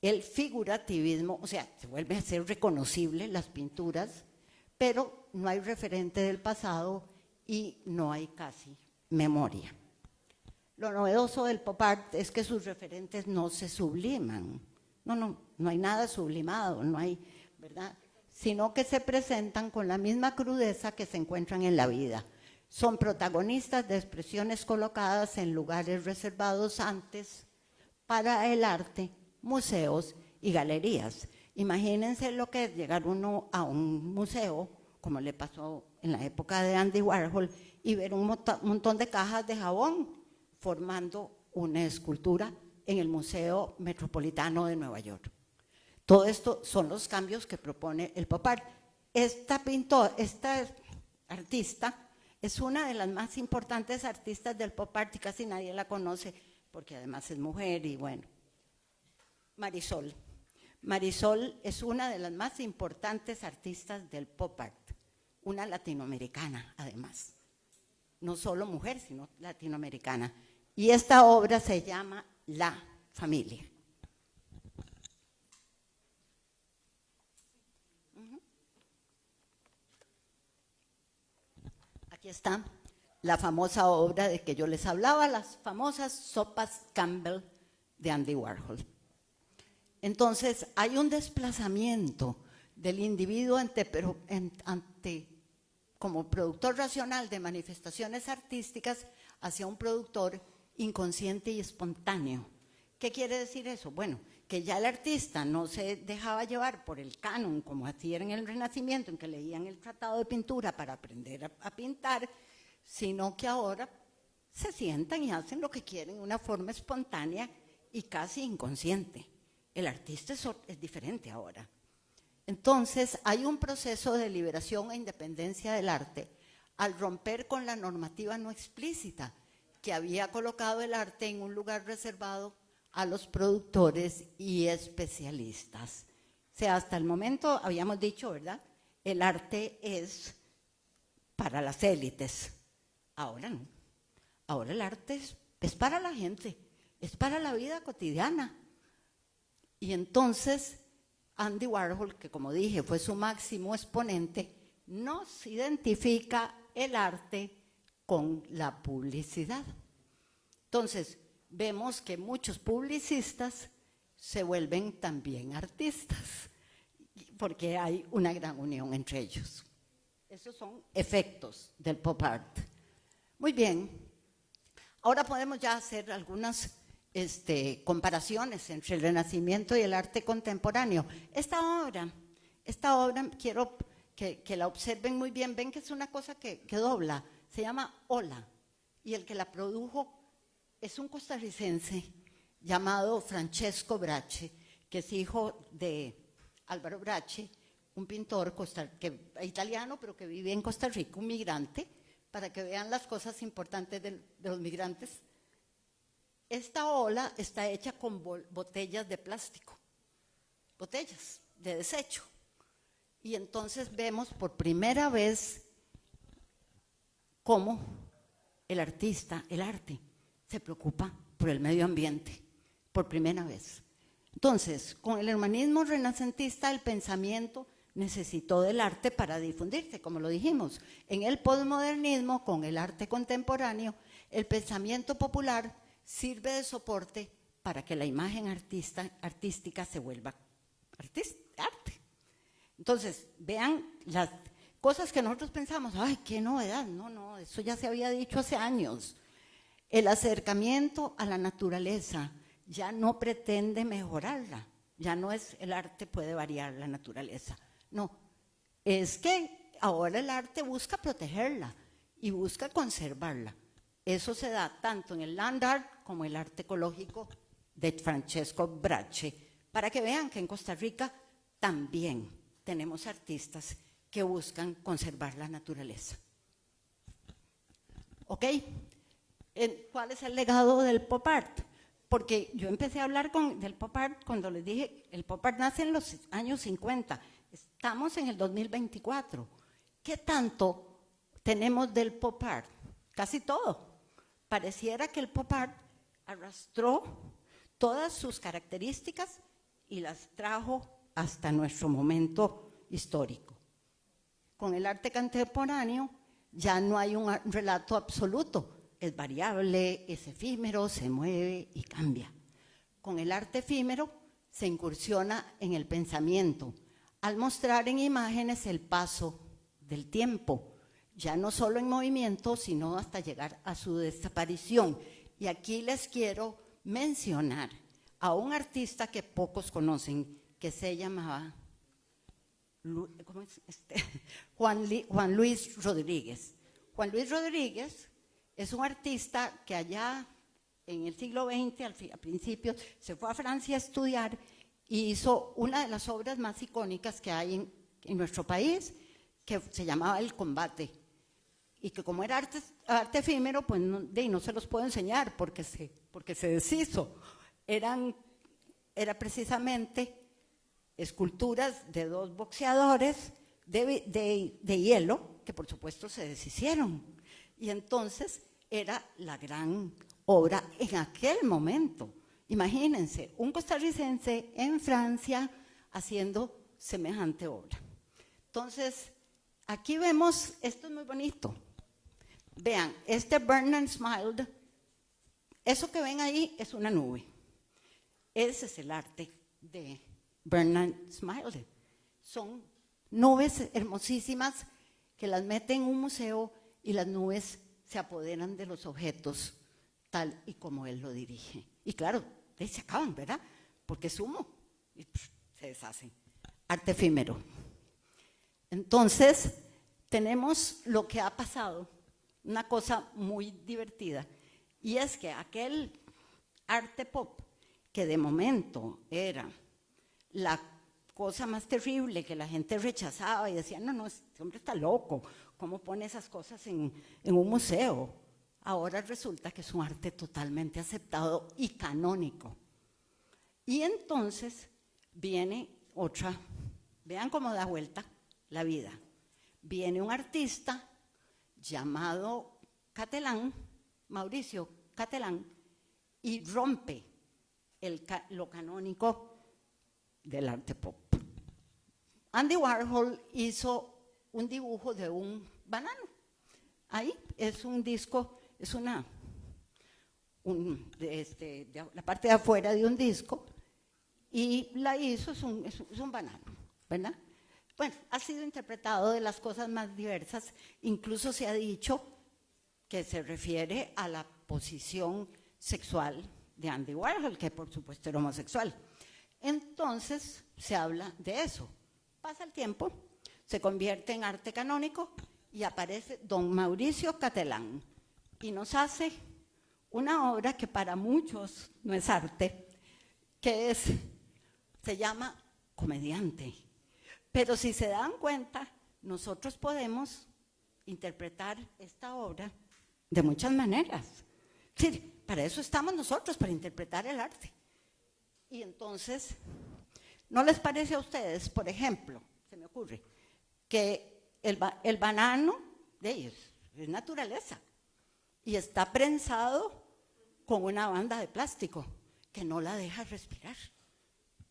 el figurativismo, o sea, se vuelve a ser reconocible las pinturas, pero no hay referente del pasado y no hay casi memoria. Lo novedoso del pop art es que sus referentes no se subliman. No hay nada sublimado, no hay, ¿verdad? Sino que se presentan con la misma crudeza que se encuentran en la vida. Son protagonistas de expresiones colocadas en lugares reservados antes para el arte, museos y galerías. Imagínense lo que es llegar uno a un museo, como le pasó en la época de Andy Warhol, y ver un montón de cajas de jabón formando una escultura en el Museo Metropolitano de Nueva York. Todo esto son los cambios que propone el pop art. Esta artista es una de las más importantes artistas del pop art y casi nadie la conoce porque además es mujer y bueno. Marisol. Marisol es una de las más importantes artistas del pop art, una latinoamericana además. No solo mujer, sino latinoamericana. Y esta obra se llama La Familia. Aquí está la famosa obra de que yo les hablaba, las famosas sopas Campbell de Andy Warhol. Entonces, hay un desplazamiento del individuo como productor racional de manifestaciones artísticas hacia un productor inconsciente y espontáneo. ¿Qué quiere decir eso? Bueno, que ya el artista no se dejaba llevar por el canon, como hacían en el Renacimiento, en que leían el tratado de pintura para aprender a pintar, sino que ahora se sientan y hacen lo que quieren de una forma espontánea y casi inconsciente. El artista es diferente ahora. Entonces, hay un proceso de liberación e independencia del arte al romper con la normativa no explícita que había colocado el arte en un lugar reservado a los productores y especialistas. O sea, hasta el momento habíamos dicho, ¿verdad? El arte es para las élites. Ahora no. Ahora el arte es para la gente, es para la vida cotidiana. Y entonces Andy Warhol, que como dije fue su máximo exponente, nos identifica el arte con la publicidad. Entonces, vemos que muchos publicistas se vuelven también artistas, porque hay una gran unión entre ellos. Esos son efectos del pop art. Muy bien, ahora podemos ya hacer algunas comparaciones entre el Renacimiento y el arte contemporáneo. Esta obra quiero que la observen muy bien. Ven que es una cosa que dobla, se llama Ola, y el que la produjo es un costarricense llamado Francesco Bracci, que es hijo de Álvaro Bracci, un pintor italiano, pero que vive en Costa Rica, un migrante, para que vean las cosas importantes de los migrantes. esta ola está hecha con botellas de plástico, botellas de desecho. Y entonces vemos por primera vez cómo el artista, el arte, se preocupa por el medio ambiente, por primera vez. Entonces, con el humanismo renacentista, el pensamiento necesitó del arte para difundirse, como lo dijimos. En el posmodernismo, con el arte contemporáneo, el pensamiento popular sirve de soporte para que la imagen artística se vuelva arte. Entonces, vean las cosas que nosotros pensamos, ¡ay, qué novedad! No, eso ya se había dicho hace años. El acercamiento a la naturaleza ya no pretende mejorarla, ya no es el arte puede variar la naturaleza, no, es que ahora el arte busca protegerla y busca conservarla. Eso se da tanto en el land art como el arte ecológico de Francesco Bracci, para que vean que en Costa Rica también tenemos artistas que buscan conservar la naturaleza. ¿Ok? ¿Cuál es el legado del pop art? Porque yo empecé a hablar del pop art cuando les dije, el pop art nace en los años 50, estamos en el 2024. ¿Qué tanto tenemos del pop art? Casi todo. Pareciera que el pop art arrastró todas sus características y las trajo hasta nuestro momento histórico. Con el arte contemporáneo ya no hay un relato absoluto, es variable, es efímero, se mueve y cambia. Con el arte efímero se incursiona en el pensamiento, al mostrar en imágenes el paso del tiempo, ya no solo en movimiento, sino hasta llegar a su desaparición. Y aquí les quiero mencionar a un artista que pocos conocen, que se llamaba Juan Luis Rodríguez. Juan Luis Rodríguez es un artista que allá en el siglo XX, a principios, se fue a Francia a estudiar y hizo una de las obras más icónicas que hay en nuestro país, que se llamaba El Combate. Y que como era arte efímero, pues no se los puedo enseñar porque se deshizo. Era precisamente esculturas de dos boxeadores de hielo, que por supuesto se deshicieron. Y entonces era la gran obra en aquel momento. Imagínense, un costarricense en Francia haciendo semejante obra. Entonces, aquí vemos, esto es muy bonito. Vean, este Bernard Smiled, eso que ven ahí es una nube. Ese es el arte de Bernard Smiled. Son nubes hermosísimas que las meten en un museo y las nubes se apoderan de los objetos tal y como él lo dirige. Y claro, se acaban, ¿verdad? Porque es humo y se deshacen. Arte efímero. Entonces, tenemos lo que ha pasado, una cosa muy divertida, y es que aquel arte pop, que de momento era la cosa más terrible que la gente rechazaba y decía, no, este hombre está loco, ¿cómo pone esas cosas en un museo? Ahora resulta que es un arte totalmente aceptado y canónico. Y entonces viene otra, vean cómo da vuelta la vida. Viene un artista llamado Catelán, Mauricio Catelán, y rompe lo canónico del arte pop. Andy Warhol hizo un dibujo de un banano. Ahí es un disco, es la parte de afuera de un disco, y la hizo, es un banano, ¿verdad? Bueno, ha sido interpretado de las cosas más diversas, incluso se ha dicho que se refiere a la posición sexual de Andy Warhol, que por supuesto era homosexual. Entonces se habla de eso. Pasa el tiempo, se convierte en arte canónico y aparece don Mauricio Catelán y nos hace una obra que para muchos no es arte, que se llama Comediante. Pero si se dan cuenta, nosotros podemos interpretar esta obra de muchas maneras. Sí, Para eso estamos nosotros, para interpretar el arte. Y entonces, ¿no les parece a ustedes, por ejemplo, se me ocurre, que el banano de ellos es naturaleza y está prensado con una banda de plástico que no la deja respirar?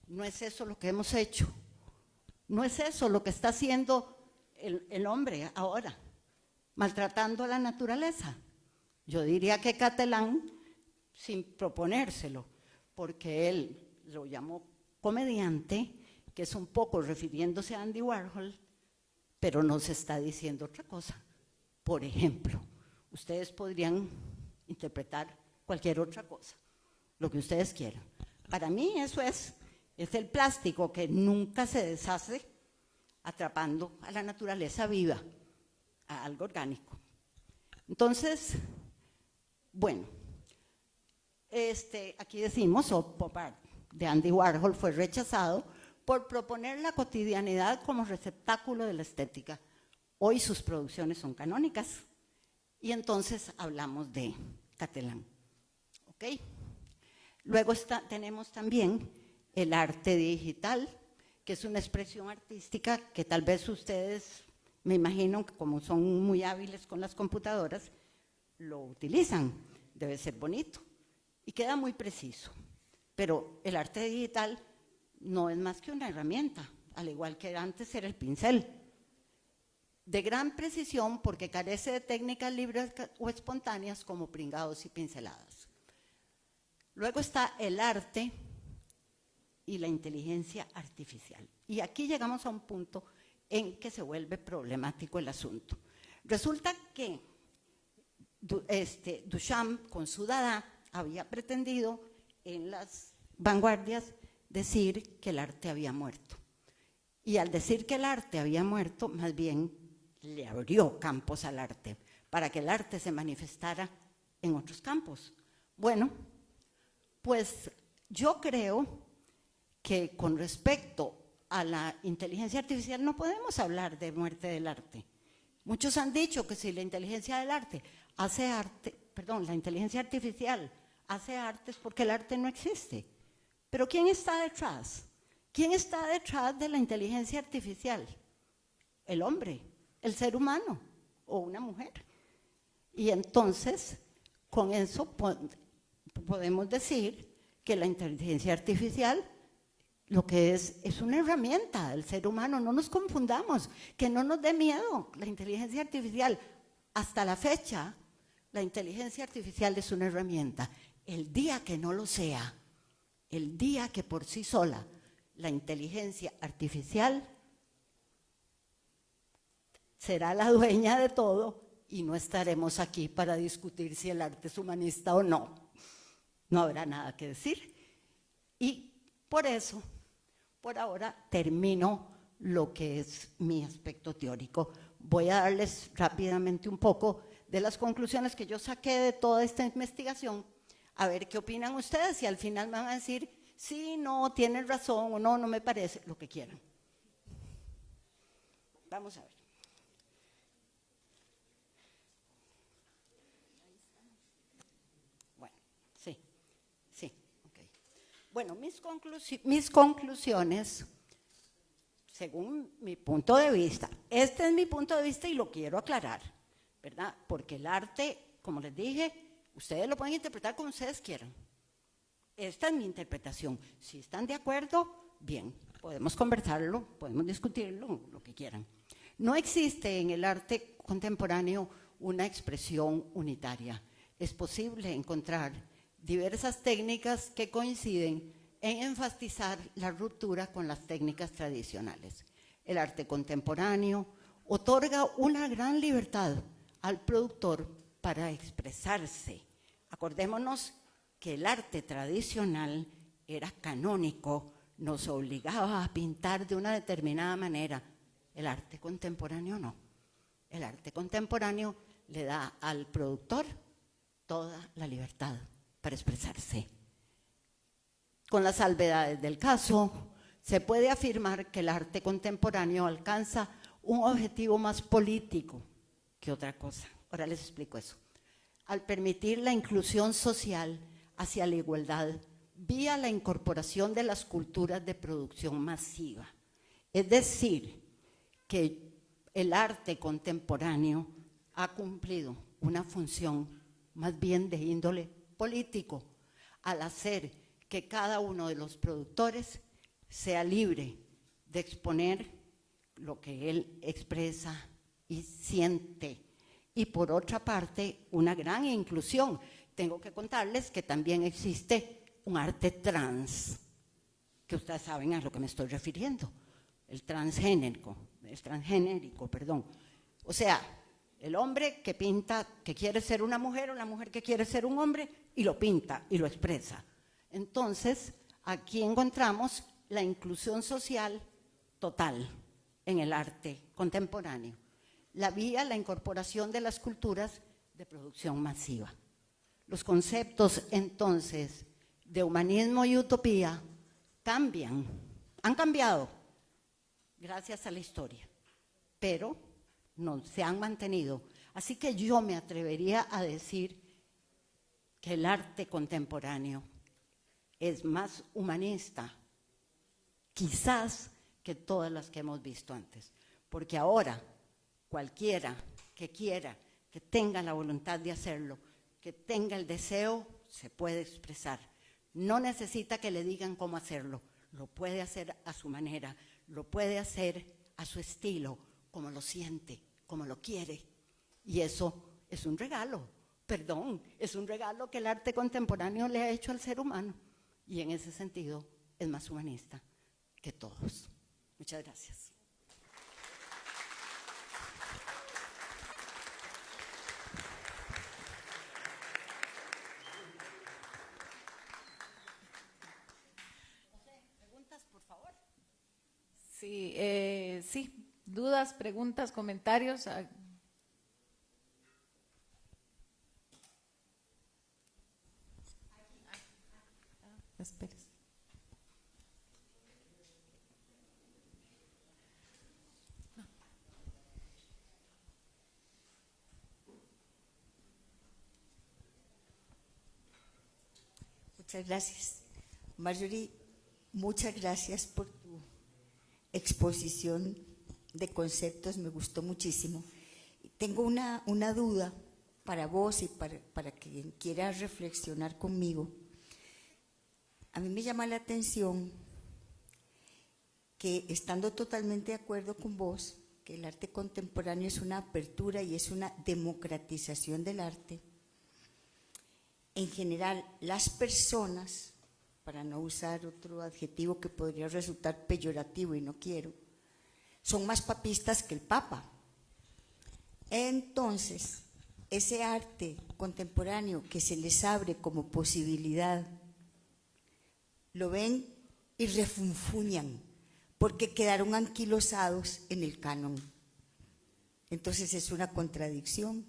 ¿No es eso lo que hemos hecho? ¿No es eso lo que está haciendo el hombre ahora, maltratando a la naturaleza? Yo diría que Cattelán, sin proponérselo, porque él lo llamó comediante, que es un poco refiriéndose a Andy Warhol, pero nos está diciendo otra cosa. Por ejemplo, ustedes podrían interpretar cualquier otra cosa, lo que ustedes quieran. Para mí eso es el plástico que nunca se deshace, atrapando a la naturaleza viva, a algo orgánico. Entonces, bueno, aquí decimos, Pop Art de Andy Warhol fue rechazado por proponer la cotidianidad como receptáculo de la estética. Hoy sus producciones son canónicas. Y entonces hablamos de Cattelán. ¿Ok? Luego tenemos también el arte digital, que es una expresión artística que tal vez ustedes, me imagino que como son muy hábiles con las computadoras, lo utilizan. Debe ser bonito y queda muy preciso. Pero el arte digital no es más que una herramienta, al igual que antes era el pincel. De gran precisión porque carece de técnicas libres o espontáneas como pringados y pinceladas. Luego está el arte y la inteligencia artificial. Y aquí llegamos a un punto en que se vuelve problemático el asunto. Resulta que Duchamp, con su Dada, había pretendido en las vanguardias decir que el arte había muerto. Y al decir que el arte había muerto, más bien le abrió campos al arte, para que el arte se manifestara en otros campos. Bueno, pues yo creo que con respecto a la inteligencia artificial no podemos hablar de muerte del arte. Muchos han dicho que si la inteligencia del arte hace arte, perdón, la inteligencia artificial hace arte es porque el arte no existe. Pero ¿quién está detrás? ¿Quién está detrás de la inteligencia artificial? El hombre, el ser humano o una mujer. Y entonces, con eso podemos decir que la inteligencia artificial lo que es una herramienta del ser humano. No nos confundamos, que no nos dé miedo la inteligencia artificial. Hasta la fecha, la inteligencia artificial es una herramienta. El día que no lo sea, el día que por sí sola la inteligencia artificial será la dueña de todo y no estaremos aquí para discutir si el arte es humanista o no. No habrá nada que decir. Y por eso, por ahora, termino lo que es mi aspecto teórico. Voy a darles rápidamente un poco de las conclusiones que yo saqué de toda esta investigación, a ver qué opinan ustedes y al final me van a decir sí, no, tienen razón o no, no me parece, lo que quieran. Vamos a ver. Bueno, sí, ok. Bueno, mis conclusiones, según mi punto de vista, este es mi punto de vista y lo quiero aclarar, ¿verdad? Porque el arte, como les dije, ustedes lo pueden interpretar como ustedes quieran. Esta es mi interpretación. Si están de acuerdo, bien, podemos conversarlo, podemos discutirlo, lo que quieran. No existe en el arte contemporáneo una expresión unitaria. Es posible encontrar diversas técnicas que coinciden en enfatizar la ruptura con las técnicas tradicionales. El arte contemporáneo otorga una gran libertad al productor para expresarse. Acordémonos que el arte tradicional era canónico, nos obligaba a pintar de una determinada manera. El arte contemporáneo no. El arte contemporáneo le da al productor toda la libertad para expresarse. Con las salvedades del caso, se puede afirmar que el arte contemporáneo alcanza un objetivo más político que otra cosa. Ahora les explico eso. al permitir la inclusión social hacia la igualdad vía la incorporación de las culturas de producción masiva. Es decir, que el arte contemporáneo ha cumplido una función más bien de índole político, al hacer que cada uno de los productores sea libre de exponer lo que él expresa y siente. Y por otra parte, una gran inclusión. Tengo que contarles que también existe un arte trans, que ustedes saben a lo que me estoy refiriendo, el transgénico, perdón. O sea, el hombre que pinta, que quiere ser una mujer, o la mujer que quiere ser un hombre, y lo pinta y lo expresa. Entonces, aquí encontramos la inclusión social total en el arte contemporáneo. La vía, la incorporación de las culturas de producción masiva. Los conceptos, entonces, de humanismo y utopía cambian, han cambiado gracias a la historia, pero no se han mantenido. Así que yo me atrevería a decir que el arte contemporáneo es más humanista, quizás, que todas las que hemos visto antes, porque ahora cualquiera que quiera, que tenga la voluntad de hacerlo, que tenga el deseo, se puede expresar. No necesita que le digan cómo hacerlo, lo puede hacer a su manera, lo puede hacer a su estilo, como lo siente, como lo quiere. Y eso es un regalo, es un regalo que el arte contemporáneo le ha hecho al ser humano. Y en ese sentido es más humanista que todos. Muchas gracias. ¿Preguntas, por favor? Sí, sí. ¿Dudas, preguntas, comentarios? Espérese. Muchas gracias. Marjorie, muchas gracias por tu exposición de conceptos, me gustó muchísimo. Tengo una duda para vos y para quien quiera reflexionar conmigo. A mí me llama la atención que, estando totalmente de acuerdo con vos, que el arte contemporáneo es una apertura y es una democratización del arte, en general las personas, para no usar otro adjetivo que podría resultar peyorativo y no quiero, son más papistas que el Papa. Entonces, ese arte contemporáneo que se les abre como posibilidad, lo ven y refunfuñan, porque quedaron anquilosados en el canon. Entonces es una contradicción.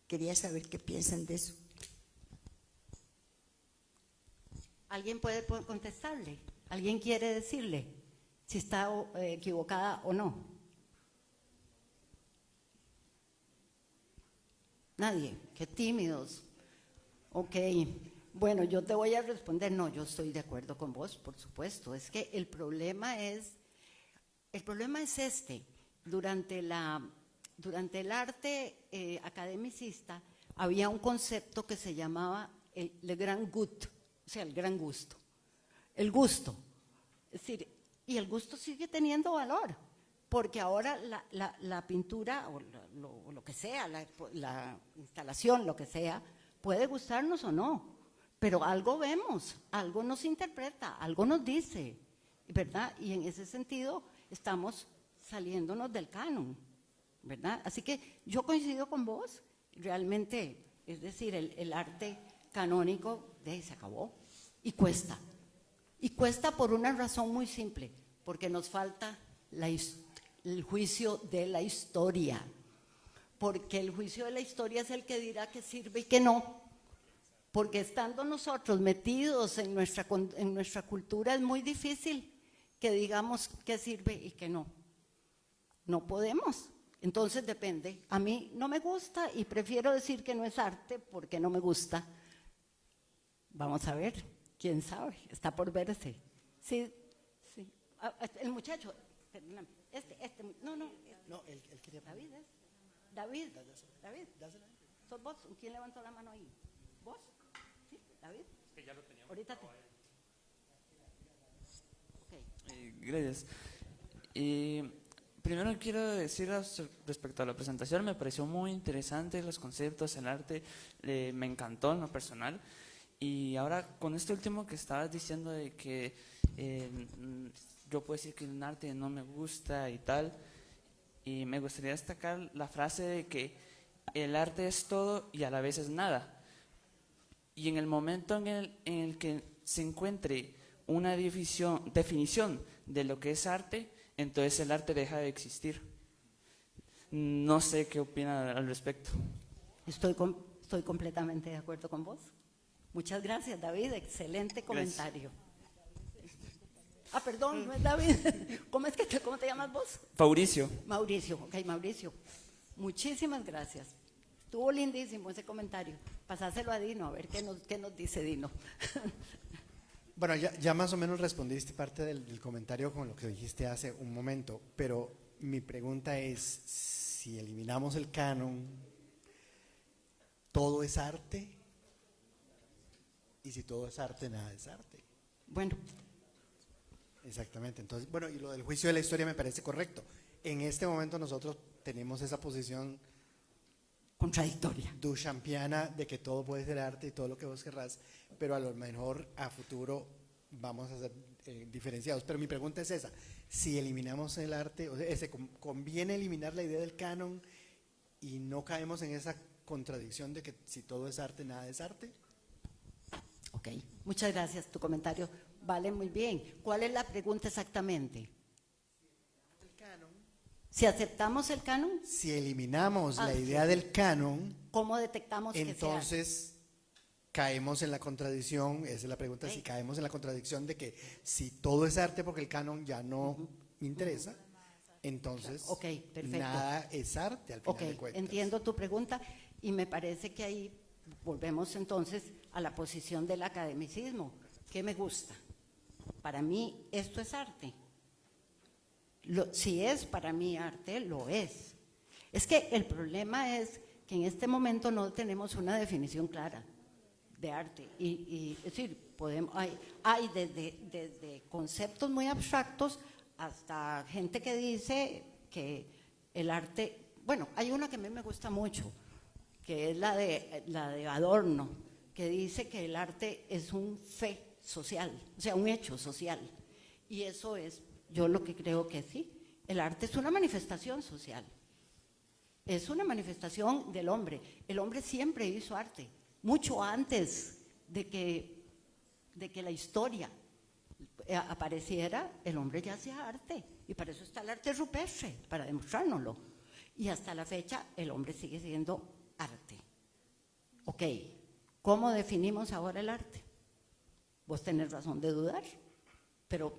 Quería saber qué piensan de eso. ¿Alguien puede contestarle? ¿Alguien quiere decirle si está equivocada o no? Nadie. Qué tímidos. Ok. Bueno, yo te voy a responder. No, yo estoy de acuerdo con vos, por supuesto. Es que el problema es este. Durante el arte academicista había un concepto que se llamaba le grand gut, o sea, el gran gusto. El gusto. Es decir, y el gusto sigue teniendo valor, porque ahora la pintura o lo que sea, la instalación, lo que sea, puede gustarnos o no, pero algo vemos, algo nos interpreta, algo nos dice, ¿verdad? Y en ese sentido estamos saliéndonos del canon, ¿verdad? Así que yo coincido con vos, realmente, es decir, el arte canónico se acabó y cuesta por una razón muy simple, porque nos falta el juicio de la historia, porque el juicio de la historia es el que dirá que sirve y que no, porque estando nosotros metidos en nuestra cultura es muy difícil que digamos que sirve y que no. No podemos. Entonces depende. A mí no me gusta y prefiero decir que no es arte porque no me gusta. Vamos a ver, quién sabe, está por verse. Sí, sí. El muchacho, perdóname, no, Él quería... David, ¿sos vos? ¿Quién levantó la mano ahí? ¿Vos? ¿Sí? ¿David? Es que ya lo teníamos. Ahorita te... Okay. Gracias. Primero quiero decir respecto a la presentación, me pareció muy interesante los conceptos, el arte, me encantó en lo personal. Y ahora con esto último que estabas diciendo de que yo puedo decir que un arte no me gusta y tal, y me gustaría destacar la frase de que el arte es todo y a la vez es nada. Y en el momento en el que se encuentre una definición de lo que es arte, entonces el arte deja de existir. No sé qué opina al respecto. Estoy completamente de acuerdo con vos. Muchas gracias, David. Excelente comentario. Ah, perdón, no es David. ¿Cómo te llamas vos? Fabricio. Mauricio. Ok, Mauricio. Muchísimas gracias. Estuvo lindísimo ese comentario. Pasáselo a Dino, a ver qué nos dice Dino. Bueno, ya más o menos respondiste parte del comentario con lo que dijiste hace un momento, pero mi pregunta es, si eliminamos el canon, ¿todo es arte? Y si todo es arte, nada es arte. Bueno. Exactamente. Entonces, bueno, y lo del juicio de la historia me parece correcto. En este momento nosotros tenemos esa posición contradictoria, duchampiana, de que todo puede ser arte y todo lo que vos querrás, pero a lo mejor a futuro vamos a ser diferenciados. Pero mi pregunta es esa: si eliminamos el arte, o sea, ¿conviene eliminar la idea del canon y no caemos en esa contradicción de que si todo es arte, nada es arte? Ok, muchas gracias. Tu comentario vale muy bien. ¿Cuál es la pregunta exactamente? Si aceptamos el canon, si eliminamos la idea del canon, ¿cómo detectamos entonces caemos en la contradicción? Esa es la pregunta, si caemos en la contradicción de que si todo es arte porque el canon ya no interesa, entonces nada es arte al final de cuentas. Entiendo tu pregunta y me parece que ahí volvemos entonces a la posición del academicismo. ¿Qué me gusta? Para mí esto es arte. Si es para mí arte, lo es. Es que el problema es que en este momento no tenemos una definición clara de arte. Y es decir, hay desde conceptos muy abstractos hasta gente que dice que el arte, bueno, hay una que a mí me gusta mucho, que es la de Adorno, que dice que el arte es un fe social, o sea, un hecho social. Y eso es, yo lo que creo que sí, el arte es una manifestación social, es una manifestación del hombre. El hombre siempre hizo arte, mucho antes de que la historia apareciera, el hombre ya hacía arte, y para eso está el arte rupestre, para demostrárnoslo. Y hasta la fecha el hombre sigue siendo arte. Ok, ¿cómo definimos ahora el arte? Vos tenés razón de dudar, pero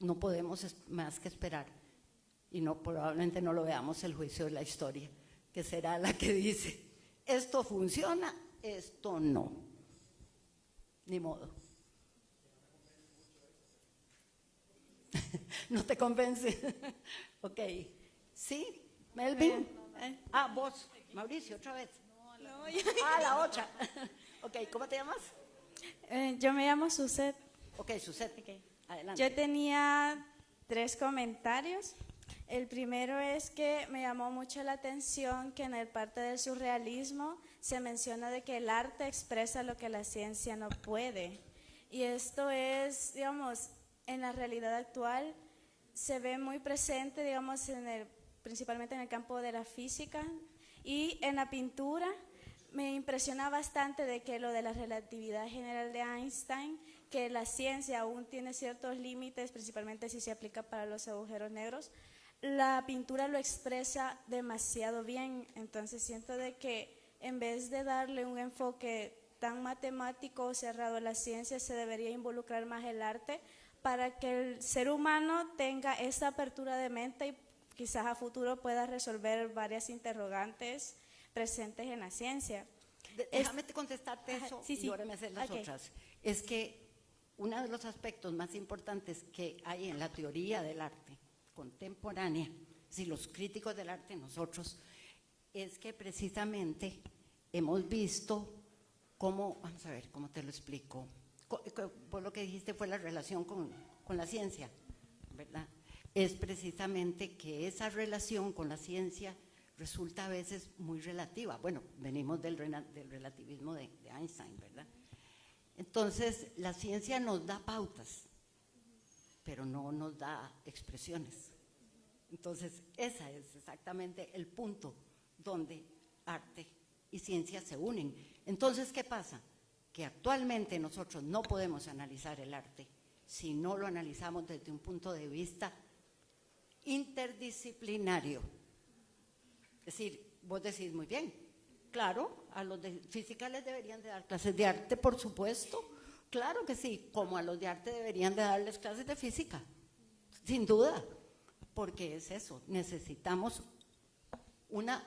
no podemos más que esperar, y probablemente no lo veamos el juicio de la historia, que será la que dice, esto funciona, esto no. Ni modo. ¿No te convence? Ok. ¿Sí? ¿Melvin? Vos. Mauricio, otra vez. No, la otra. Ok, ¿cómo te llamas? Yo me llamo Suset. Ok, Suset. Okay. Adelante. Yo tenía 3 comentarios. El primero es que me llamó mucho la atención que en el parte del surrealismo se menciona de que el arte expresa lo que la ciencia no puede. Y esto es, digamos, en la realidad actual se ve muy presente, digamos, principalmente en el campo de la física y en la pintura. Me impresiona bastante de que lo de la relatividad general de Einstein, que la ciencia aún tiene ciertos límites, principalmente si se aplica para los agujeros negros, la pintura lo expresa demasiado bien. Entonces siento de que en vez de darle un enfoque tan matemático o cerrado a la ciencia, se debería involucrar más el arte para que el ser humano tenga esa apertura de mente y quizás a futuro pueda resolver varias interrogantes presentes en la ciencia. Déjame contestarte Ajá, eso sí, sí. y ahora me haces las Ok. otras. Es que uno de los aspectos más importantes que hay en la teoría del arte contemporánea, si los críticos del arte nosotros, es que precisamente hemos visto cómo, vamos a ver, ¿cómo te lo explico? Por lo que dijiste fue la relación con la ciencia, ¿verdad? Es precisamente que esa relación con la ciencia resulta a veces muy relativa. Bueno, venimos del relativismo de Einstein, ¿verdad? Entonces, la ciencia nos da pautas, pero no nos da expresiones. Entonces, ese es exactamente el punto donde arte y ciencia se unen. Entonces, ¿qué pasa? Que actualmente nosotros no podemos analizar el arte si no lo analizamos desde un punto de vista interdisciplinario. Es decir, vos decís muy bien, claro, a los de física les deberían de dar clases de arte, por supuesto, claro que sí, como a los de arte deberían de darles clases de física, sin duda, porque es eso, necesitamos una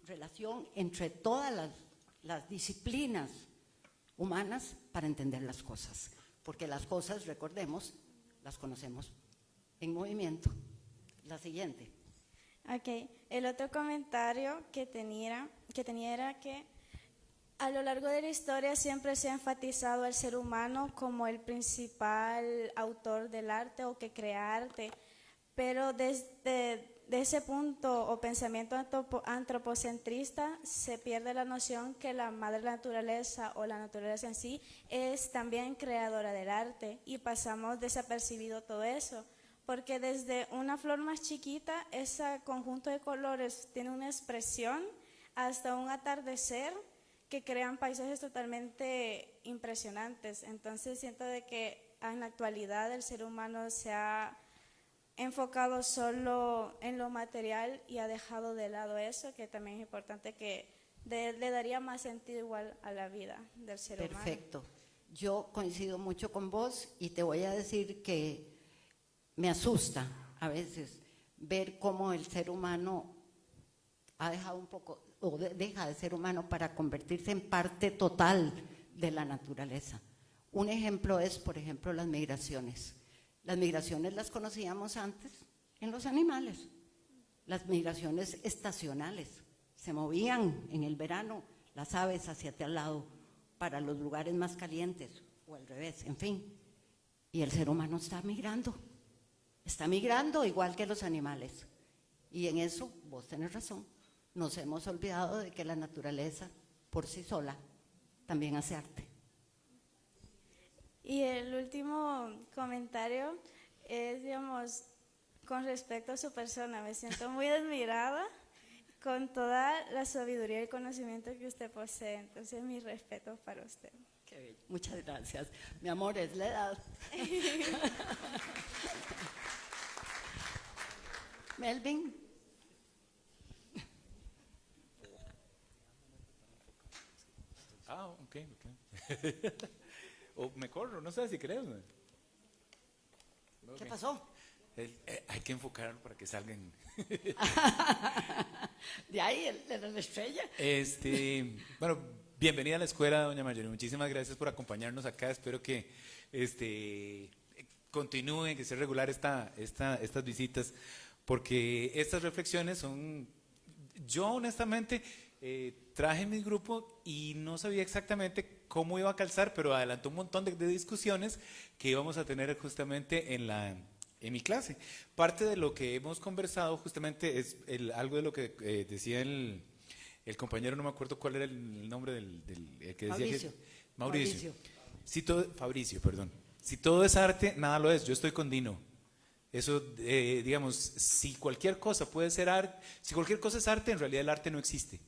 relación entre todas las disciplinas humanas para entender las cosas, porque las cosas, recordemos, las conocemos en movimiento. La siguiente. Ok, el otro comentario que tenía era que a lo largo de la historia siempre se ha enfatizado al ser humano como el principal autor del arte o que crea arte, pero desde ese punto o pensamiento antropocentrista se pierde la noción que la madre naturaleza o la naturaleza en sí es también creadora del arte y pasamos desapercibido todo eso. Porque desde una flor más chiquita, ese conjunto de colores tiene una expresión hasta un atardecer que crean paisajes totalmente impresionantes. Entonces siento de que en la actualidad el ser humano se ha enfocado solo en lo material y ha dejado de lado eso, que también es importante, que le daría más sentido igual a la vida del ser humano. Perfecto. Yo coincido mucho con vos y te voy a decir que me asusta a veces ver cómo el ser humano ha dejado un poco, o deja de ser humano para convertirse en parte total de la naturaleza. Un ejemplo es, por ejemplo, las migraciones. Las migraciones las conocíamos antes en los animales, las migraciones estacionales. Se movían en el verano las aves hacia al lado para los lugares más calientes, o al revés, en fin. Y el ser humano está migrando igual que los animales. Y en eso vos tenés razón, nos hemos olvidado de que la naturaleza por sí sola también hace arte. Y el último comentario es, digamos, con respecto a su persona. Me siento muy admirada con toda la sabiduría y conocimiento que usted posee. Entonces, mis respetos para usted. Qué bello. Muchas gracias. Mi amor, es la edad. Melvin. Ah, ok. O me corro, no sé si crees. ¿Qué pasó? Hay que enfocarlo para que salgan. De ahí, la estrella. Bueno, bienvenida a la escuela, doña Marjorie. Muchísimas gracias por acompañarnos acá. Espero que continúen, que sea regular estas visitas, porque estas reflexiones son. Yo honestamente traje mi grupo y no sabía exactamente cómo iba a calzar, pero adelantó un montón de discusiones que íbamos a tener justamente en mi clase. Parte de lo que hemos conversado justamente es algo de lo que decía el compañero, no me acuerdo cuál era el nombre del que decía. Mauricio. Fabricio, perdón. Si todo es arte, nada lo es. Yo estoy con Dino. Eso, digamos, si cualquier cosa puede ser arte, si cualquier cosa es arte, en realidad el arte no existe.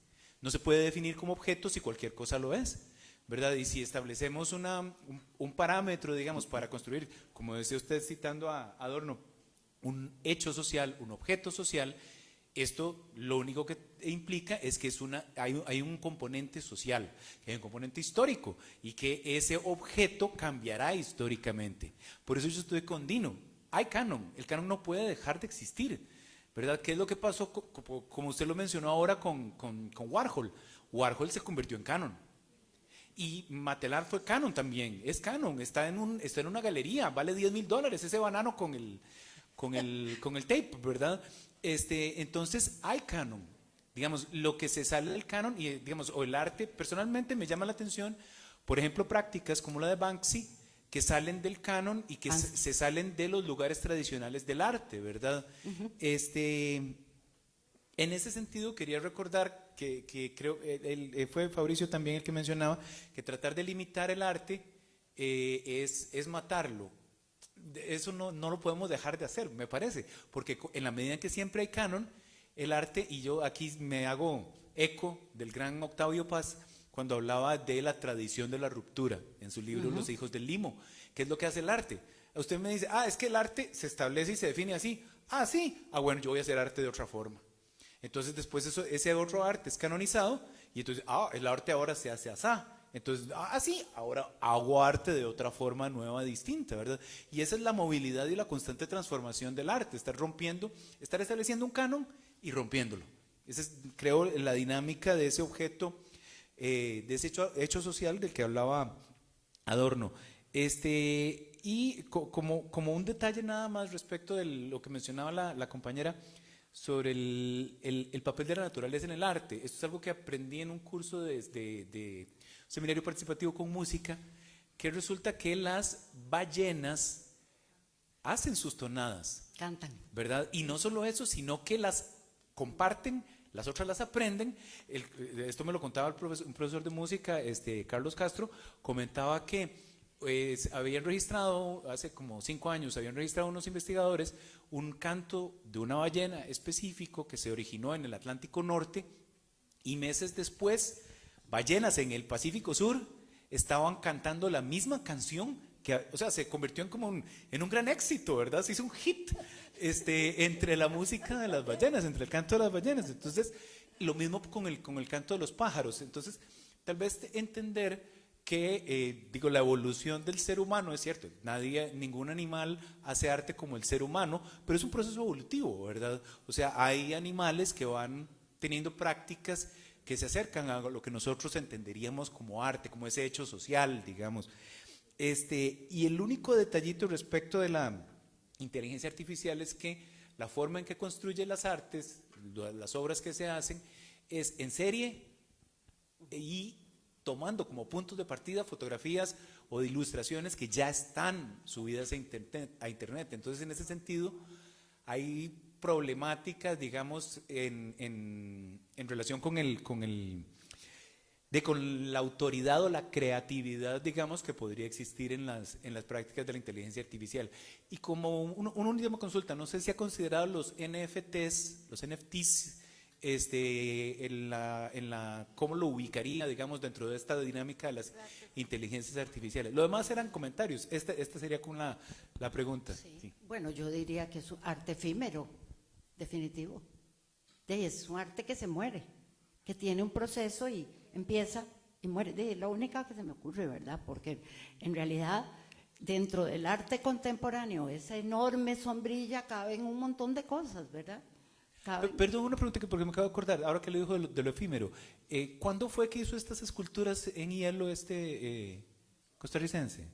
No se puede definir como objeto si cualquier cosa lo es, ¿verdad? Y si establecemos un parámetro, digamos, para construir, como decía usted citando a Adorno, un hecho social, un objeto social, esto lo único que implica es que hay un componente social, que hay un componente histórico y que ese objeto cambiará históricamente. Por eso yo estoy con Dino. Hay canon, el canon no puede dejar de existir, ¿verdad? ¿Qué es lo que pasó, como usted lo mencionó ahora con Warhol? Warhol se convirtió en canon. Y Matelar fue canon también, es canon, está en una galería, vale $10,000 ese banano con el tape, ¿verdad? Entonces hay canon, digamos, lo que se sale del canon y digamos, o el arte, personalmente me llama la atención, por ejemplo, prácticas como la de Banksy, que salen del canon y que se salen de los lugares tradicionales del arte, ¿verdad? En ese sentido quería recordar que creo, fue Fabricio también el que mencionaba, que tratar de limitar el arte es matarlo. Eso no lo podemos dejar de hacer, me parece, porque en la medida en que siempre hay canon, el arte, y yo aquí me hago eco del gran Octavio Paz, cuando hablaba de la tradición de la ruptura, en su libro Los hijos del limo. ¿Qué es lo que hace el arte? Usted me dice, es que el arte se establece y se define así. Sí. Bueno, yo voy a hacer arte de otra forma. Entonces después ese otro arte es canonizado y entonces, el arte ahora se hace así. Entonces, sí, ahora hago arte de otra forma nueva, distinta, ¿verdad? Y esa es la movilidad y la constante transformación del arte, estar estableciendo un canon y rompiéndolo. Esa es, creo, la dinámica de ese objeto, de ese hecho social del que hablaba Adorno. Y como un detalle nada más respecto de lo que mencionaba la compañera sobre el papel de la naturaleza en el arte. Esto es algo que aprendí en un curso de seminario participativo con música, que resulta que las ballenas hacen sus tonadas. Cantan. ¿Verdad? Y no solo eso, sino que las comparten, las otras las aprenden. Esto me lo contaba un profesor de música, Carlos Castro, comentaba que habían registrado, hace como 5 años, habían registrado unos investigadores un canto de una ballena específico que se originó en el Atlántico Norte, y meses después ballenas en el Pacífico Sur estaban cantando la misma canción, o sea, se convirtió en un gran éxito, ¿verdad? Se hizo un hit entre la música de las ballenas, entre el canto de las ballenas. Entonces, lo mismo con el canto de los pájaros. Entonces, tal vez entender que, la evolución del ser humano, es cierto, ningún animal hace arte como el ser humano, pero es un proceso evolutivo, ¿verdad? O sea, hay animales que van teniendo prácticas que se acercan a lo que nosotros entenderíamos como arte, como ese hecho social, digamos. Y el único detallito respecto de la inteligencia artificial es que la forma en que construye las artes, las obras que se hacen, es en serie y tomando como puntos de partida fotografías o de ilustraciones que ya están subidas a internet. Entonces, en ese sentido, hay problemáticas, digamos, en relación con la autoridad o la creatividad, digamos, que podría existir en las prácticas de la inteligencia artificial. Y como una última consulta, no sé si ha considerado los NFTs, cómo lo ubicaría, digamos, dentro de esta dinámica de las inteligencias artificiales. Lo demás eran comentarios. Esta sería con la pregunta. Sí. Bueno, yo diría que es un arte efímero, definitivo. Es un arte que se muere, que tiene un proceso y empieza y muere. Es la única que se me ocurre, ¿verdad? Porque en realidad dentro del arte contemporáneo, esa enorme sombrilla caben un montón de cosas, ¿verdad? Perdón, una pregunta porque me acabo de acordar, ahora que le dijo de lo efímero. ¿Cuándo fue que hizo estas esculturas en hielo costarricense?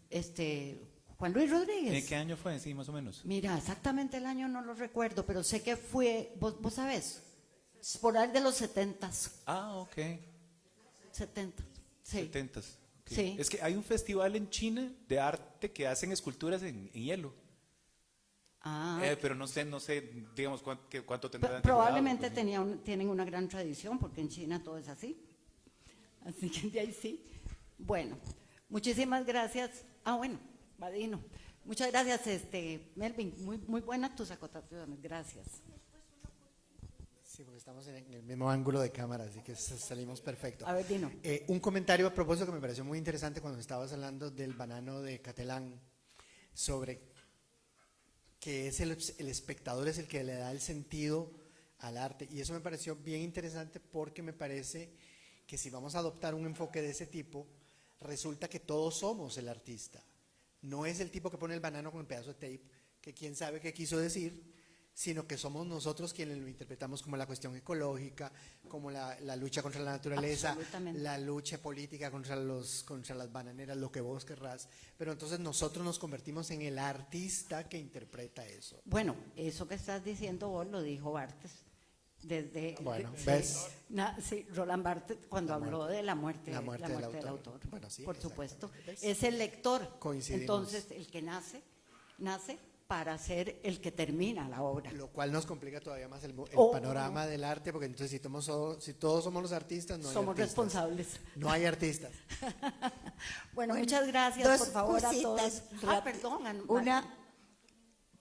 Juan Luis Rodríguez. ¿En qué año fue? Sí, más o menos. Mira, exactamente el año no lo recuerdo, pero sé que fue, vos sabés, por ahí de los 70s. Ok. 70, sí. 70s. Okay. Sí. Es que hay un festival en China de arte que hacen esculturas en hielo. Pero no sé, digamos, cuánto tendrán. Probablemente tienen una gran tradición, porque en China todo es así. Así que de ahí sí. Bueno, muchísimas gracias. Bueno, Vadino. Muchas gracias, Melvin. Muy buenas tus acotaciones. Gracias. Sí, porque estamos en el mismo ángulo de cámara, así que salimos perfecto. A ver, Dino. Un comentario a propósito que me pareció muy interesante cuando estabas hablando del banano de Catalán, sobre que es el espectador es el que le da el sentido al arte. Y eso me pareció bien interesante porque me parece que si vamos a adoptar un enfoque de ese tipo, resulta que todos somos el artista. No es el tipo que pone el banano con el pedazo de tape, que quién sabe qué quiso decir, sino que somos nosotros quienes lo interpretamos como la cuestión ecológica, como la lucha contra la naturaleza, Absolutamente. la lucha política contra las bananeras, lo que vos querrás. Pero entonces nosotros nos convertimos en el artista que interpreta eso. Bueno, eso que estás diciendo vos lo dijo Barthes. Desde, Bueno, sí, ¿ves? sí, Roland Barthes cuando La habló muerte. de la muerte, La muerte del del autor. autor. Bueno, sí, por exacto. supuesto. ¿Ves? Es el lector. Coincidimos. Entonces, el que nace para ser el que termina la obra. Lo cual nos complica todavía más el Oh, panorama del arte, porque entonces si todos somos los artistas, no hay Somos artistas. responsables. No hay artistas. Bueno, Bueno, muchas gracias, dos por favor, a todos. cositas Perdón, Una,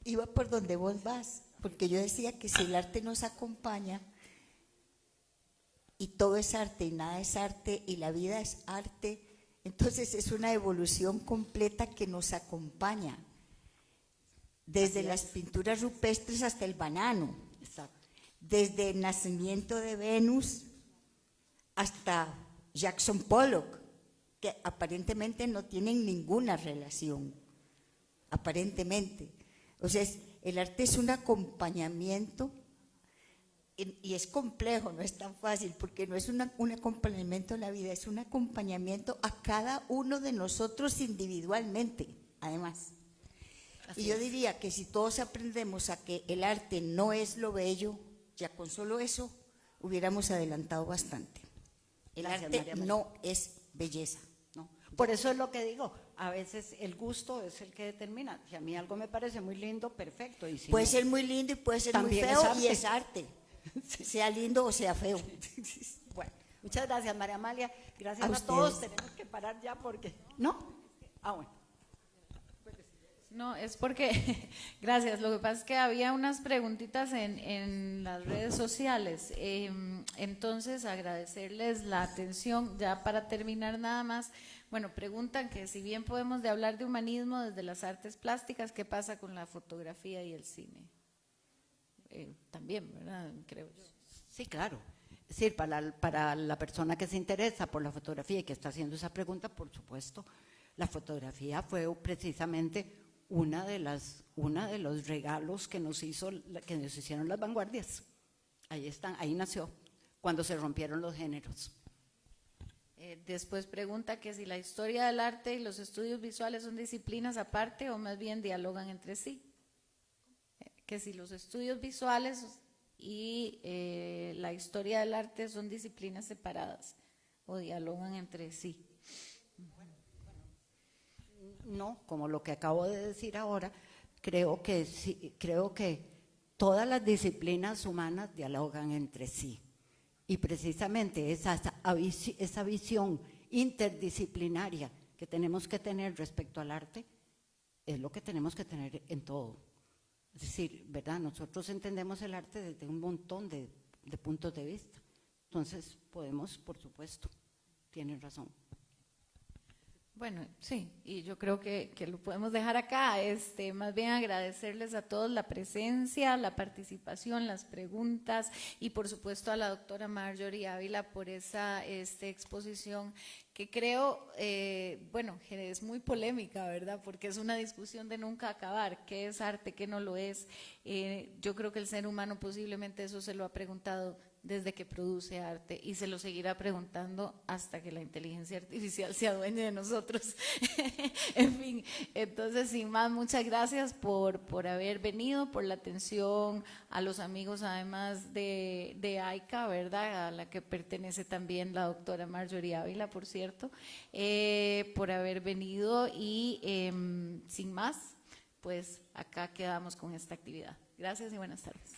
iba por donde vos vas, porque yo decía que si el arte nos acompaña, y todo es arte y nada es arte, y la vida es arte, entonces es una evolución completa que nos acompaña, desde las pinturas rupestres hasta el banano, Exacto. desde el nacimiento de Venus hasta Jackson Pollock, que aparentemente no tienen ninguna relación, aparentemente. O sea, el arte es un acompañamiento y es complejo, no es tan fácil, porque no es un acompañamiento a la vida, es un acompañamiento a cada uno de nosotros individualmente, además. Y yo diría que si todos aprendemos a que el arte no es lo bello, ya con solo eso hubiéramos adelantado bastante. El Gracias, arte María María. no es belleza. ¿no? Por eso es lo que digo, a veces el gusto es el que determina. Si a mí algo me parece muy lindo, perfecto. Y si Puede no, ser muy lindo y puede ser muy También es feo, arte. y es arte, sea lindo o sea feo. Bueno, muchas gracias, María Amalia. Gracias A a todos. ustedes. Tenemos que parar ya porque... ¿No? Bueno. No, es porque, gracias, lo que pasa es que había unas preguntitas en las redes sociales, entonces agradecerles la atención, ya para terminar nada más, bueno, preguntan que si bien podemos hablar de humanismo desde las artes plásticas, ¿qué pasa con la fotografía y el cine? También, ¿verdad? Creo yo. Sí, claro. Es decir, para la persona que se interesa por la fotografía y que está haciendo esa pregunta, por supuesto, la fotografía fue precisamente una de los regalos que nos hicieron las vanguardias. Ahí están, ahí nació, cuando se rompieron los géneros. Después pregunta que si la historia del arte y los estudios visuales son disciplinas aparte o más bien dialogan entre sí. Que si los estudios visuales y la historia del arte son disciplinas separadas o dialogan entre sí. No, como lo que acabo de decir ahora, creo que sí, creo que todas las disciplinas humanas dialogan entre sí. Y precisamente esa visión interdisciplinaria que tenemos que tener respecto al arte es lo que tenemos que tener en todo. Es decir, ¿verdad? Nosotros entendemos el arte desde un montón de puntos de vista. Entonces, podemos, por supuesto, tienen razón. Bueno, sí, y yo creo que lo podemos dejar acá. Más bien agradecerles a todos la presencia, la participación, las preguntas y por supuesto a la doctora Marjorie Ávila por esa exposición que creo, bueno, que es muy polémica, ¿verdad? Porque es una discusión de nunca acabar, qué es arte, qué no lo es. Yo creo que el ser humano posiblemente eso se lo ha preguntado desde que produce arte y se lo seguirá preguntando hasta que la inteligencia artificial se adueñe de nosotros. En fin, entonces sin más, muchas gracias por haber venido, por la atención a los amigos además de AICA, ¿verdad? A la que pertenece también la doctora Marjorie Ávila, por cierto, por haber venido y sin más, pues acá quedamos con esta actividad. Gracias y buenas tardes.